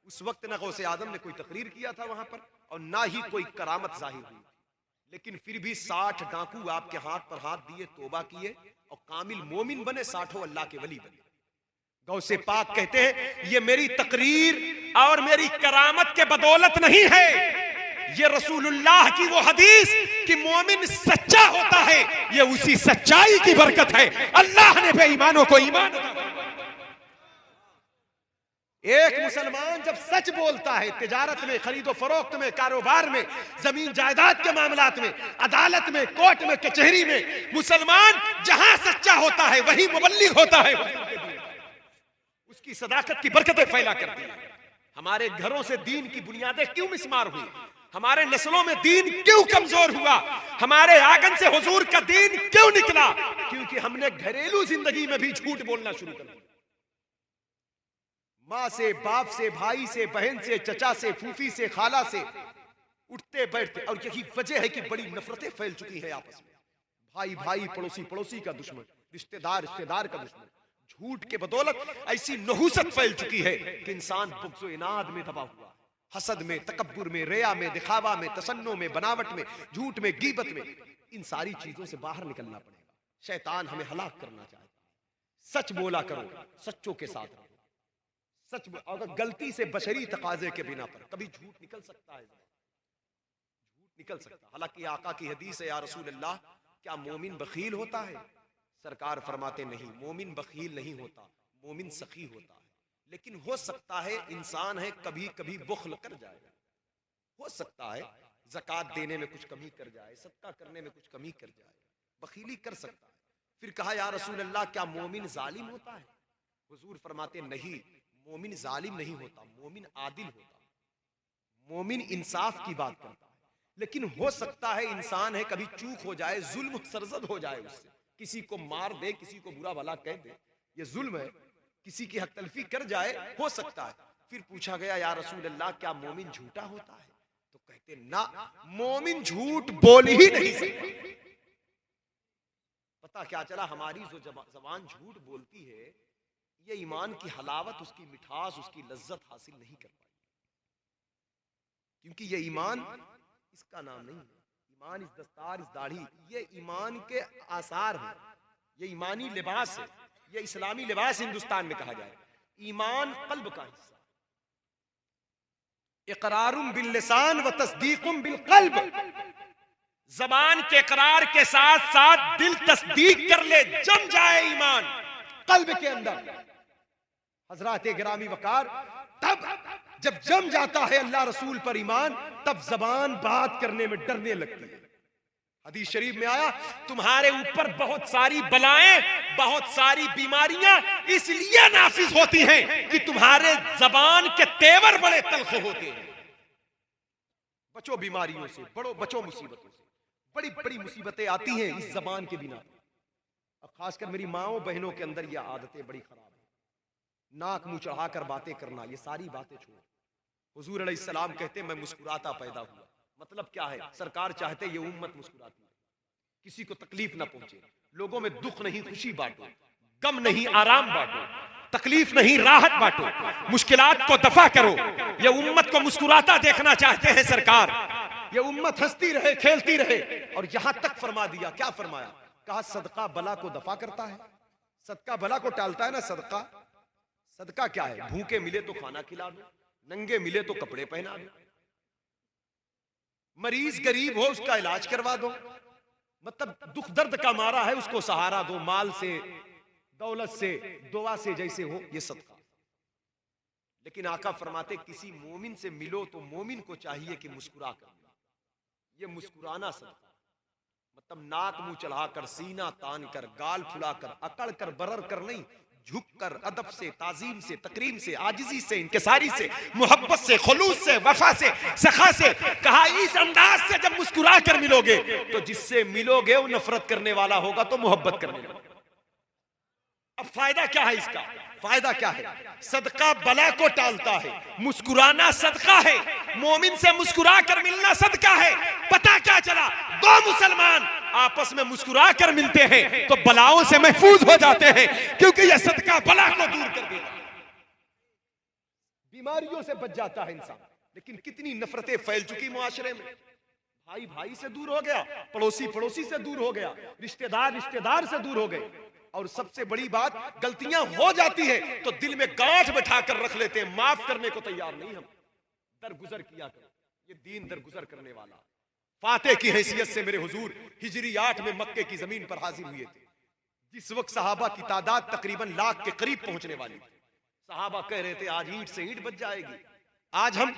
D: उस वक्त ना गौसे आजम ने कोई तकरीर किया था वहां पर, और ना ही कोई करामत जाहिर हुई, लेकिन फिर भी 60 डाकू आपके हाथ पर हाथ दिए, तौबा किए और कामिल मोमिन बने, 60 अल्लाह के वली बने। गौसे पाक कहते हैं ये मेरी तकरीर और मेरी करामत के बदौलत नहीं है, ये रसूलुल्लाह की वो हदीस कि मोमिन सच्चा होता है, ये उसी सच्चाई की बरकत है। अल्लाह ने बेईमानों को ईमान। एक मुसलमान जब सच बोलता है, तिजारत में, खरीदो फरोख्त में, कारोबार में, जमीन जायदाद के मामलात में, अदालत में, कोर्ट में, कचहरी में, मुसलमान जहां सच्चा होता है वही मुबल्लिग होता है, उसकी सदाकत की बरकतें फैला करती है। हमारे घरों से दीन की बुनियादें क्यों मिस्मार हुई, हमारे नस्लों में दीन क्यों कमजोर हुआ, हमारे आंगन से हुजूर का दीन क्यों निकला, क्योंकि हमने घरेलू जिंदगी में भी झूठ बोलना शुरू कर दिया। माँ से, बाप से, भाई से, बहन से, चचा से, फूफी से, खाला से उठते बैठते, और यही वजह है कि बड़ी नफरतें फैल चुकी हैं आपस में। भाई भाई, पड़ोसी पड़ोसी का दुश्मन, रिश्तेदार रिश्तेदार का दुश्मन। झूठ के बदौलत ऐसी नहुसत फैल चुकी है कि इंसान बुग़्ज़ व इनाद में दबा हुआ, हसद में, तकब्बुर में, रिया में, दिखावा में, तसन्नो में, बनावट में, झूठ में, गीबत में, इन सारी चीजों से बाहर निकलना पड़ेगा। शैतान हमें हलाक करना चाहता है। सच बोला करो, सच्चों के साथ रहो, सच में, अगर गलती से बशरी तकाजे के बिना पर कभी झूठ निकल सकता है, झूठ निकल सकता। हालांकि आका की हदीस है, या रसूल अल्लाह क्या मोमिन बखील होता है? सरकार फरमाते नहीं, मोमिन बखील नहीं होता, मोमिन सखी होता है। लेकिन हो सकता है इंसान है कभी कभी बुख्ल कर जाए, हो सकता है ज़कात देने में कुछ कमी कर जाए, सदका करने में कुछ कमी कर जाए, बखीली कर सकता है। फिर कहा या रसूल अल्लाह क्या मोमिन जालिम होता है? हुजूर फरमाते नहीं, मोमिन जालिम नहीं होता, मोमिन आदिल होता, मोमिन इंसाफ की बात करता है। लेकिन हो सकता है इंसान है कभी चूक हो जाए, जुल्म सरजद हो जाए उससे, किसी को मार दे, किसी को बुरा भला कह दे, ये जुल्म है, किसी की हक तलफी कर जाए, हो सकता है। फिर पूछा गया या रसूल अल्लाह क्या मोमिन झूठा होता है? तो कहते ना, मोमिन झूठ बोल ही नहीं सकता। पता क्या चला, हमारी जो जबान झूठ बोलती है, ये ईमान की हलावत, उसकी मिठास, उसकी लज्जत हासिल नहीं कर पाई, क्योंकि ये ईमान इसका नाम नहीं है। ईमान इस दस्तार, इस दाढ़ी, ये ईमान के आसार है, ये ईमानी लिबास है, ये इस्लामी लिबास हिंदुस्तान में कहा जाए। ईमान कल्ब का हिस्सा, इकरारुम बिल लिसान व तस्दीकुम बिल कल्ब, जबान के इकरार के साथ साथ दिल तस्दीक कर ले, जम जाए ईमान कल्ब के अंदर। हजरात गिरामी वकार, तब जब जम जाता है अल्लाह रसूल पर ईमान, तब जबान बात करने में डरने लगती है। हदीस शरीफ में आया, तुम्हारे ऊपर बहुत सारी बलाएं, बहुत सारी बीमारियां इसलिए नाफिज होती हैं कि तुम्हारे जबान के तेवर बड़े तल्ख होते हैं। बचो बीमारियों से, बचो मुसीबतों से, बड़ी बड़ी मुसीबतें आती हैं इस जबान के बिना। अब खासकर मेरी माओ बहनों के अंदर ये आदतें बड़ी खराब है, नाक मुंह चढ़ाकर बातें करना, ये सारी बातें छोड़ो। हुजूर अलैहिस्सलाम कहते मैं मुस्कुराता पैदा हुआ। मतलब क्या है? सरकार चाहते ये उम्मत मुस्कुराती है, किसी को तकलीफ ना पहुंचे, लोगों में दुख नहीं खुशी बांटो, गम नहीं आराम बांटो, तकलीफ नहीं राहत बांटो, मुश्किलात को दफा करो। ये उम्मत को मुस्कुराता देखना चाहते हैं सरकार, ये उम्मत हंसती रहे, खेलती रहे। और यहां तक फरमा दिया, क्या फरमाया? कहा सदका बला को दफा करता है, सदका बला को टालता है ना। सदका क्या है? भूखे मिले तो खाना खिला दो, नंगे मिले तो कपड़े पहना दो, मरीज गरीब हो उसका इलाज करवा दो, मतलब दुख दर्द का मारा है उसको सहारा दो, माल से, दौलत से, दुआ से, जैसे हो, ये सदका। लेकिन आका फरमाते किसी मोमिन से मिलो तो मोमिन को चाहिए कि मुस्कुरा कर, ये मुस्कुराना सदका, मतलब नाक मुंह चढ़ाकर, सीना तान कर, गाल फुलाकर, अकड़ कर, बरर कर नहीं, झुक कर, अदब से, ताजीम से, तकरीम से, आजिजी से, इंकिसारी से, मोहब्बत से, खुलूस से, वफा से, सखा से। कहा इस अंदाज से जब मुस्कुरा कर मिलोगे तो जिससे मिलोगे वो नफरत करने वाला होगा तो मोहब्बत करने वाला। अब फायदा क्या है इसका? फायदा क्या है? सदका बला को टालता है, मुस्कुराना सदका है, मोमिन से मुस्कुरा कर मिलना सदका है। पता क्या चला? दो मुसलमान आपस में मुस्कुरा कर मिलते हैं तो बलाओं से महफूज हो जाते हैं, क्योंकि यह सदका बला को दूर कर देता है, बीमारियों से बच जाता है इंसान। लेकिन कितनी नफरतें फैल चुकी मुआशरे में, भाई भाई से दूर हो गया, पड़ोसी पड़ोसी से दूर हो गया, रिश्तेदार रिश्तेदार से दूर हो गए। और सबसे बड़ी बात, गलतियां हो जाती है तो दिल में गांठ बैठाकर रख लेते हैं, माफ करने को तैयार नहीं। हम दरगुजर किया करो, ये दीन दरगुजर करने वाला। फातेह की हैसियत से मेरे हुजूर हिजरी 8 में मक्के की जमीन पर हाजिर हुए थे, जिस वक्त सहाबा की तादाद तकरीबन लाख के करीब पहुंचने वाली थी। सहाबा कह रहे थे आज ईंट से ईंट बच जाएगी, आज हम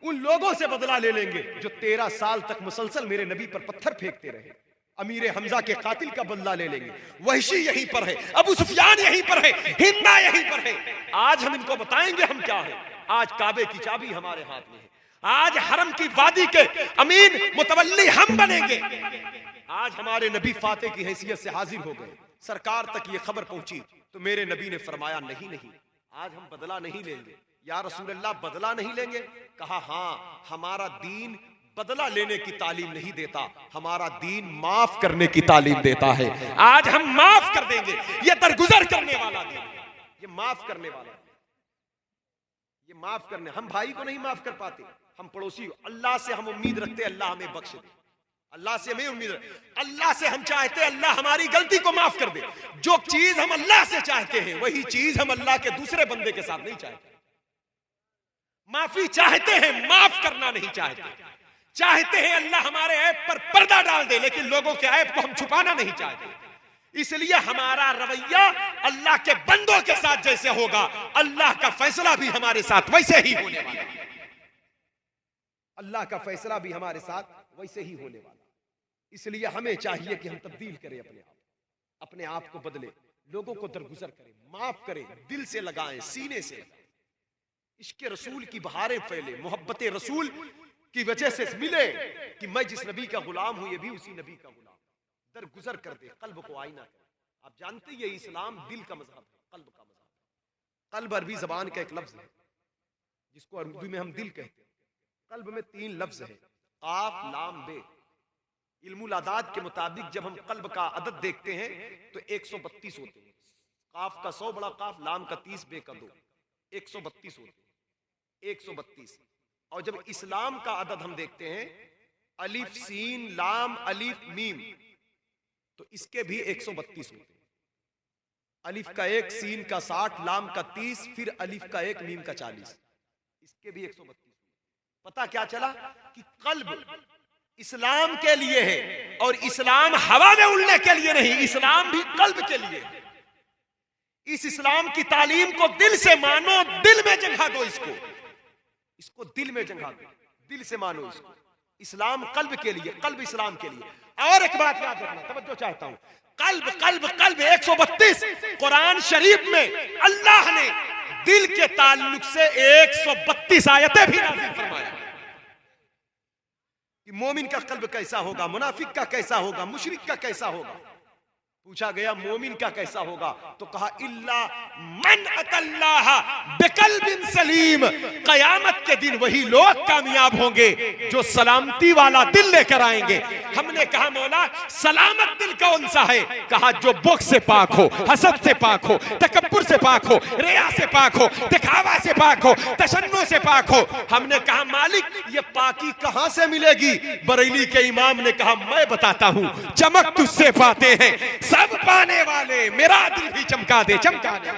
D: उन लोगों से बदला ले लेंगे जो 13 साल तक मुसलसल मेरे नबी पर पत्थर फेंकते रहे। अमीर हमजा के कातिल का बदला ले लेंगे। वहशी यहीं पर है, अबू सुफियान यहीं पर है, हिंदा यहीं पर है। आज हम इनको बताएंगे हम क्या है। आज काबे की चाबी हमारे हाथ में है, आज हरम की वादी के अमीन मुतवल्ली हम बनेंगे। आज हमारे नबी फातेह की हैसियत से हाजिर हो गए, सरकार तक ये खबर पहुंची तो मेरे नबी ने फरमाया नहीं नहीं, आज हम बदला नहीं लेंगे। या रसूल अल्लाह बदला नहीं लेंगे? कहा हाँ, हमारा दीन बदला लेने की तालीम नहीं देता, हमारा दीन माफ करने की तालीम देता है। आज हम माफ कर देंगे, ये दरगुजर करने वाला दीन, ये माफ करने वाला, ये माफ करने। हम भाई को नहीं माफ कर पाते, हम पड़ोसी, अल्लाह से हम उम्मीद रखते अल्लाह हमें बख्श दे, अल्लाह से हमें उम्मीद रखते, अल्लाह से हम चाहते अल्लाह हमारी गलती को माफ कर दे। जो चीज हम अल्लाह से चाहते हैं वही चीज हम अल्लाह के दूसरे बंदे के साथ नहीं चाहते। माफी चाहते हैं, माफ करना नहीं चाहते। चाहते हैं अल्लाह हमारे ऐब पर पर्दा डाल दे, लेकिन लोगों के ऐब को हम छुपाना नहीं चाहते। इसलिए हमारा रवैया अल्लाह के बंदों के साथ जैसे होगा, अल्लाह का फैसला भी हमारे साथ वैसे ही होने वाला है। अल्लाह का फैसला भी हमारे साथ वैसे ही होने वाला। इसलिए हमें चाहिए कि हम तब्दील करें अपने आप को बदले, लोगों को दरगुजर करें, माफ करें, दिल से लगाएं, सीने से लगाएं। इश्क रसूल की बहारें फैले, मोहब्बत रसूल की वजह से मिले कि मैं जिस नबी का गुलाम हूं, ये भी उसी नबी का गुलाम। दरगुजर कर दे, कल्ब को आईना करे। आप जानते हैं ये इस्लाम दिल का मजहब है, कल्ब का मजहब है। कल्ब अरबी जबान का एक लफ्ज है जिसको उर्दू में हम दिल कहते हैं। कल्ब में 3 लफ्ज है, काफ लाम बे। इल्मुल आदाद के मुताबिक जब हम कल्ब का अदद देखते हैं तो 132 होते हैं। काफ का 100 बड़ा काफ, लाम का 30, बे का 2, 132 होते हैं। 132। और जब इस्लाम का अदद हम देखते हैं, अलिफ सीन लाम अलिफ मीम, तो इसके भी 132 होते हैं। अलिफ का 1, सीन का 60, लाम का 30, फिर अलिफ का 1, मीम का 40, इसके भी 132। पता क्या चला कि कल्ब इस्लाम के लिए है, और इस्लाम हवा में उड़ने के लिए नहीं, इस्लाम भी कल्ब के लिए है। इस इस्लाम की तालीम को दिल से मानो, दिल में जगह दो, इसको दिल में जगह दो, दिल से मानो इसको। इस्लाम कल्ब के लिए, कल्ब इस्लाम के लिए। और एक बात याद रखना, तवज्जो चाहता हूं, कल्ब कल्ब कल्ब 132 कुरान शरीफ में अल्लाह ने दिल के ताल्लुक से 132 आयतें भी नाज़िल फरमाया कि मोमिन का कल्ब कैसा होगा, मुनाफिक का कैसा होगा, मुशरिक का कैसा होगा। पूछा गया मोमिन का कैसा होगा, तो कहा इल्ला मन अतल्लाह बिकल्बिन सलीम। कयामत के दिन वही लोग कामयाब होंगे जो सलामती वाला दिल लेकर आएंगे। हमने कहा मौला सलामत दिल कौन सा है? कहा जो बुग़्ज़ से पाक हो, हसद से पाक हो, तकब्बुर से पाक हो, रिया से पाक हो, दिखावा से पाक हो, तशन्नु से पाक हो। हमने कहा मालिक ये पाकी कहां से मिलेगी? बरेली के इमाम ने कहा मैं बताता हूं, चमक तुझसे पाते हैं सब पाने वाले, मेरा दिल भी चमका दे, चमका दे।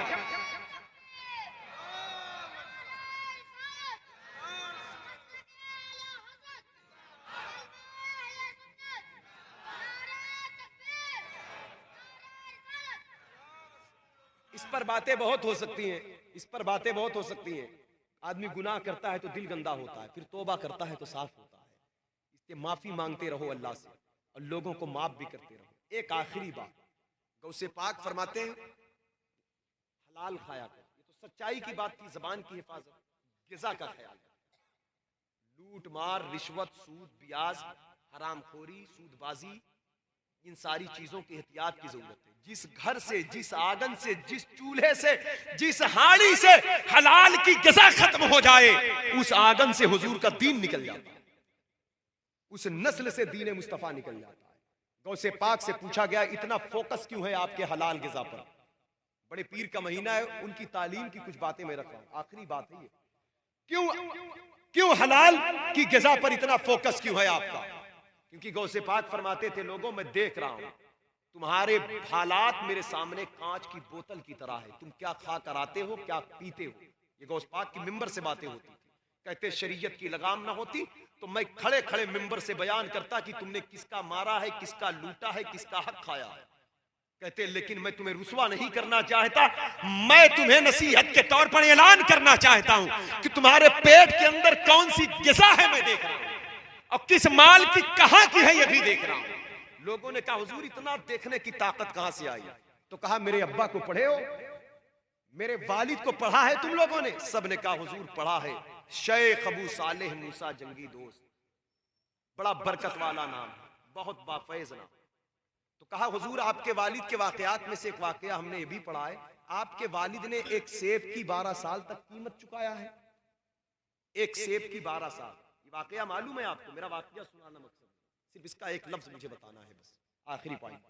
D: इस पर बातें बहुत हो सकती हैं, इस पर बातें बहुत हो सकती हैं। आदमी गुनाह करता है तो दिल गंदा होता है, फिर तौबा करता है तो साफ होता है। इसके माफी मांगते रहो अल्लाह से और लोगों को माफ भी करते रहो। एक आखिरी बात, गौसे पाक फरमाते हैं हलाल खाया कर, ये तो सच्चाई की बात की, जबान की हिफाजत, गिज़ा का ख्याल कर। लूट मार, रिश्वत, सूद, ब्याज, हरामखोरी, सूदबाजी, इन सारी चीजों की एहतियात की जरूरत है। जिस घर से, जिस आंगन से, जिस चूल्हे से, जिस हाड़ी से हलाल की गिज़ा खत्म हो जाए, उस आंगन से हुजूर का दीन निकल जाता है, उस नस्ल से दीन मुस्तफा निकल जाता है। गौसे पाक से पूछा गया इतना फोकस क्यों है आपके हलाल गिज़ा पर? बड़े पीर का महीना है, उनकी तालीम की कुछ बातें मैं रख रहा हूं। आखिरी बात है ये, क्यों हलाल की गिज़ा पर इतना फोकस क्यों है आपका? क्योंकि गौसे पाक फरमाते थे लोगों मैं देख रहा हूं तुम्हारे हालात मेरे सामने कांच की बोतल की तरह है, तुम क्या खा कर आते हो, क्या पीते हो। ये गौस पाक की मिंबर से बातें होती थी। कहते शरीयत की लगाम ना होती तो मैं खड़े खड़े मिंबर से बयान करता कि तुमने किसका मारा है, किसका लूटा है, किसका हक खाया है। कहते लेकिन मैं तुम्हें रुसवा नहीं करना चाहता, मैं तुम्हें नसीहत के तौर पर ऐलान करना चाहता हूं कि तुम्हारे पेट के अंदर कौन सी गिज़ा है मैं देख रहा हूं, और किस माल की कहां की है ये भी देख रहा हूं। लोगों ने कहा हुजूर इतना देखने की ताकत कहां से आई? तो कहा मेरे अब्बा को पढ़े हो, मेरे वालिद को पढ़ा है तुम लोगों ने? सब ने कहा हुजूर पढ़ा है, शेख अबू सालेह मूसा जंगी दोस्त, बड़ा बरकत वाला नाम, बहुत बाफैज नाम। तो कहा हुजूर आपके वालिद के वाकयात में से एक वाकया हमने ये भी पढ़ा है, आपके वालिद ने एक सेब की 12 साल तक कीमत चुकाया है। एक सेब की 12 साल, ये वाकया मालूम है आपको? मेरा वाकया सुनाना मकसद, सिर्फ इसका एक लफ्ज मुझे बताना है बस, आखिरी पॉइंट।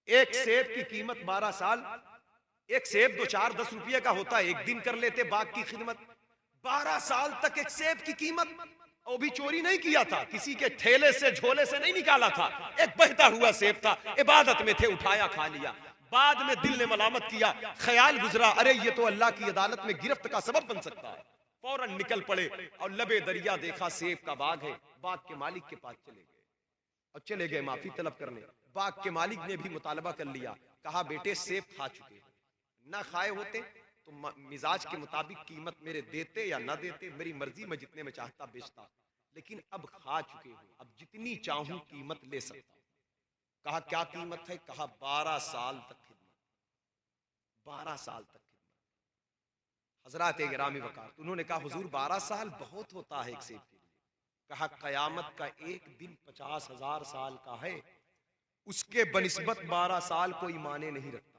D: एक सेब की कीमत 12 साल, एक सेब 2-4-10 रुपये का होता है, एक दिन कर लेते बाग की खिदमत। 12 साल तक एक सेब की कीमत, और भी चोरी नहीं किया था, किसी के ठेले से झोले से नहीं निकाला था, एक बहता हुआ सेब था, इबादत में थे, उठाया खा लिया। बाद में दिल ने मलामत किया, ख्याल गुजरा अरे ये तो अल्लाह की अदालत में गिरफ्त का सबब बन सकता है। फौरन निकल पड़े और लबे दरिया देखा सेब का बाग है, बाग के मालिक के पास चले गए और चले गए माफी तलब करने। बाग के मालिक ने भी मुतालबा कर लिया, कहा बेटे सेब खा चुके हैं, ना खाए होते तो मिजाज के मुताबिक कीमत मेरे देते या ना देते, मेरी मर्जी, मैं जितने में चाहता बेचता, लेकिन अब खा चुके हो, अब जितनी चाहूं कीमत ले सकता। कहा क्या कीमत है? कहा 12 साल तक खिदमत, 12 साल तक खिदमत। हजरात गिरामी वकार, उन्होंने कहा हुजूर 12 साल बहुत होता है एक सेब के लिए। कहा कयामत का एक दिन 50,000 साल का है, उसके बनिस्बत 12 साल कोई माने नहीं रखता।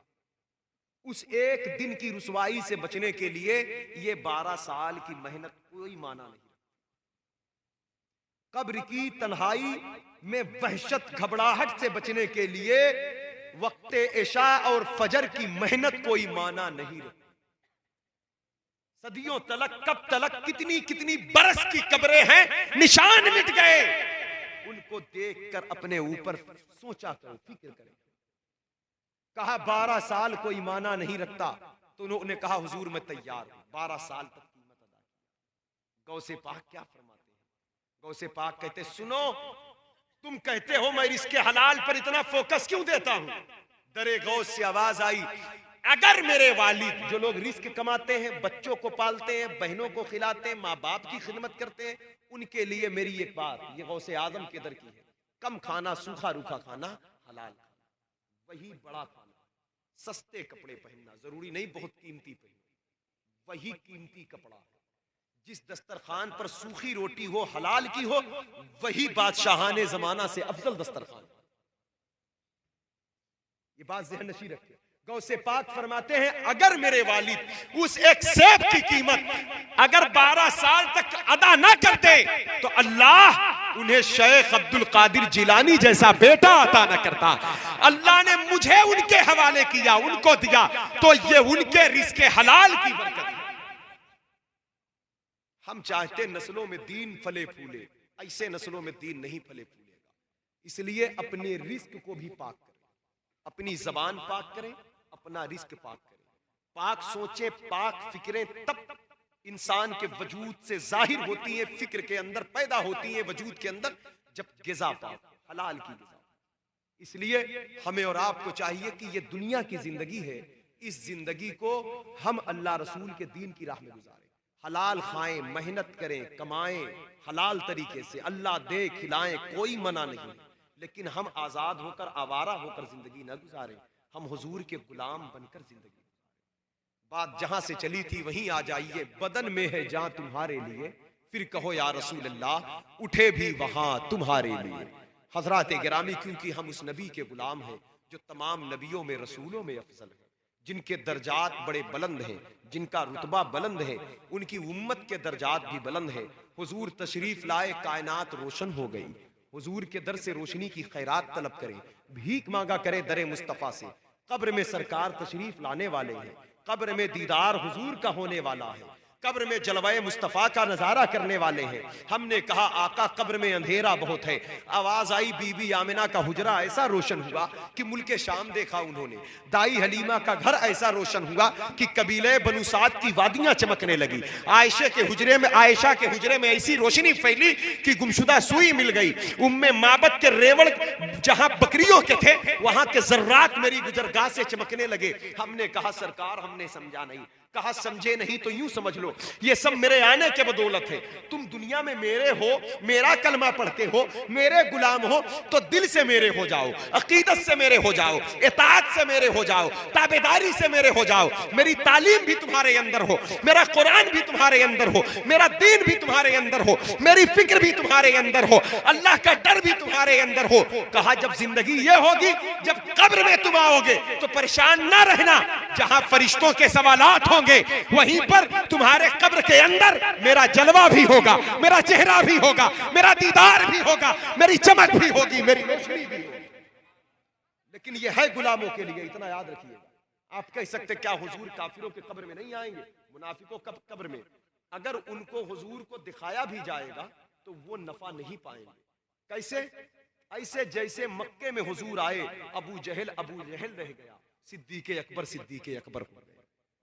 D: उस एक दिन की रुसवाई से बचने के लिए ये 12 साल की मेहनत कोई माना नहीं। कब्र की तन्हाई में वहशत घबराहट से बचने के लिए वक्त इशा और फजर की मेहनत कोई माना नहीं रखती। सदियों तलक, कब तलक, कितनी कितनी बरस की कब्रें हैं, निशान मिट गए, उनको देखकर अपने ऊपर सोचा करो, फिक्र करें। कहा 12 साल कोई माना नहीं रखता, तो उन्होंने कहा हुजूर मैं तैयार हूं, 12 साल तक कीमत अदा की। गौसे पाक क्या फरमाते हैं? गौसे पाक कहते सुनो, तुम कहते हो मैं रिस्के हलाल पर इतना फोकस क्यों देता हूं? दरे गौस से आवाज आई, अगर मेरे वालिद, जो लोग रिस्क कमाते हैं, बच्चों को पालते हैं, बहनों को खिलाते हैं, माँ बाप की खिदमत करते हैं, उनके लिए मेरी एक बात, ये गौसे आजम के दर की है, कम खाना, सूखा रूखा खाना, हलाल खाना, वही बड़ा खाना, सस्ते कपड़े पहनना, जरूरी नहीं बहुत कीमती पहनना, वही कीमती कपड़ा है। जिस दस्तरखान पर सूखी रोटी हो, हलाल की हो, वही बादशाहाने जमाना से अफजल दस्तरखान। ये बात ज़हन नशी रखिए। गौसे पाक फरमाते हैं अगर मेरे वालिद उस एक सेब की कीमत अगर 12 साल तक अदा ना करते तो अल्लाह उन्हें शेख अब्दुल कादिर जिलानी जैसा बेटा अता न करता। अल्लाह ने मुझे उनके हवाले किया, उनको दिया, तो ये उनके रिस्के हलाल की बरकत है। हम चाहते नस्लों में दीन फले फूले, ऐसे नस्लों में दीन नहीं फले फूलेगा। इसलिए अपने रिस्क को भी पाक करें, अपनी जबान पाक करें, अपना रिस्क पाक करें। पाक सोचे, पाक फिक्रें तब इंसान के वजूद से जाहिर होती है, फिक्र के अंदर पैदा होती है, वजूद के अंदर, जब गिज़ा पाक, हलाल की गिज़ा। इसलिए हमें और आपको चाहिए कि ये दुनिया की जिंदगी है, इस जिंदगी को हम अल्लाह रसूल के दीन की राह में गुजारें, हलाल खाएं, मेहनत करें, कमाएं हलाल तरीके से, अल्लाह दे खिलाएं, कोई मना नहीं, लेकिन हम आजाद होकर, आवारा होकर जिंदगी न गुजारें, हम हुजूर के गुलाम बनकर जिंदगी। बात जहां से चली थी वहीं आ जाइए, बदन में है जहां तुम्हारे लिए, फिर कहो या रसूल अल्लाह, उठे भी वहां तुम्हारे लिए। हजरात गिरामी, क्योंकि हम उस नबी के गुलाम हैं जो तमाम नबियों में, रसूलों में अफजल है, जिनके दर्जात बड़े बुलंद हैं, जिनका रुतबा बुलंद है, उनकी उम्मत के दर्जात भी बुलंद है। हुजूर तशरीफ लाए, कायनात रोशन हो गई। हुजूर के दर से रोशनी की खैरात तलब करें, भीख मांगा करें दरे मुस्तफा से। कब्र में सरकार तशरीफ लाने वाले हैं, कब्र में दीदार हुजूर का होने वाला है, कब्र में जलवाए मुस्तफा का नजारा करने वाले हैं। हमने कहा आका कब्र में अंधेरा बहुत है, आवाज आई बीबी आमिना का हुजरा ऐसा रोशन हुआ कि मुल्क शाम देखा उन्होंने, दाई हलीमा का घर ऐसा रोशन हुआ कि कबीले बनु साद की वादियां चमकने लगी। आयशा के हुजरे में ऐसी रोशनी फैली कि गुमशुदा सुई मिल गई। उम्मे माबद के रेवड़ जहां बकरियों के थे, वहां के जर्रात मेरी गुजरगाह से चमकने लगे। हमने कहा सरकार हमने समझा नहीं। कहा समझे नहीं तो यूं समझ लो, ये सब मेरे आने के बदौलत है। तुम दुनिया में मेरे हो, मेरा कलमा पढ़ते हो, मेरे गुलाम हो, तो दिल से मेरे हो जाओ, अकीदत से मेरे हो जाओ, इताअत से मेरे हो जाओ, ताबेदारी से मेरे हो जाओ। मेरी तालीम भी तुम्हारे अंदर हो, मेरा कुरान भी तुम्हारे अंदर हो, मेरा दीन भी तुम्हारे अंदर हो, मेरी फिक्र भी तुम्हारे अंदर हो, अल्लाह का डर भी तुम्हारे अंदर हो। कहा जब जिंदगी ये होगी, जब कब्र में तुम आओगे तो परेशान ना रहना, जहां फरिश्तों के सवालात होंगे वहीं पर तुम्हारे कब्र के अंदर मेरा जलवा भी होगा, मेरा चेहरा भी होगा, मेरा दीदार भी होगा, मेरी चमक भी होगी, मेरी रोशनी भी होगी। लेकिन यह है गुलामों के लिए, इतना याद रखिएगा। आप कह सकते क्या हुजूर काफिरों के कब्र में नहीं आएंगे, मुनाफिकों कब कब्र में? अगर उनको हुजूर को दिखाया भी जाएगा तो वो नफा नहीं पाएंगे। कैसे? ऐसे जैसे मक्के में हुजूर आए, अबू जहल रह गया, सिद्दीक़ अकबर हो गए।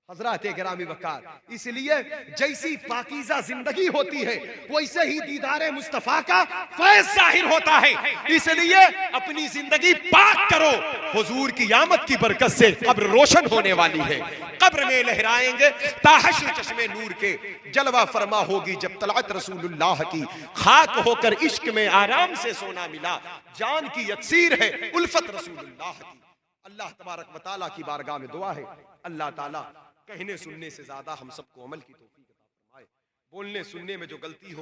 D: हजरात गिरामी वकार, इसलिए जैसी पाकीज़ा जिंदगी होती है वैसे ही दीदारे मुस्तफा का फैज़ जाहिर होता है। इसलिए अपनी जिंदगी पाक करो, हुजूर की आमद की बरकत से कब्र रोशन होने वाली है। कब्र में लहराएंगे ताहश्र चश्मे नूर के, जलवा फरमा होगी जब तलअत रसूलुल्लाह की। खाक होकर इश्क में आराम से सोना मिला, जान की यकसीर है उल्फत रसूलुल्लाह की। अल्लाह तबारक व तआला की बारगाह में दुआ है, अल्लाह ताला कहने सुनने से ज्यादा हम सबको अमल की तौफीक अता फरमाए। बोलने सुनने में जो गलती हो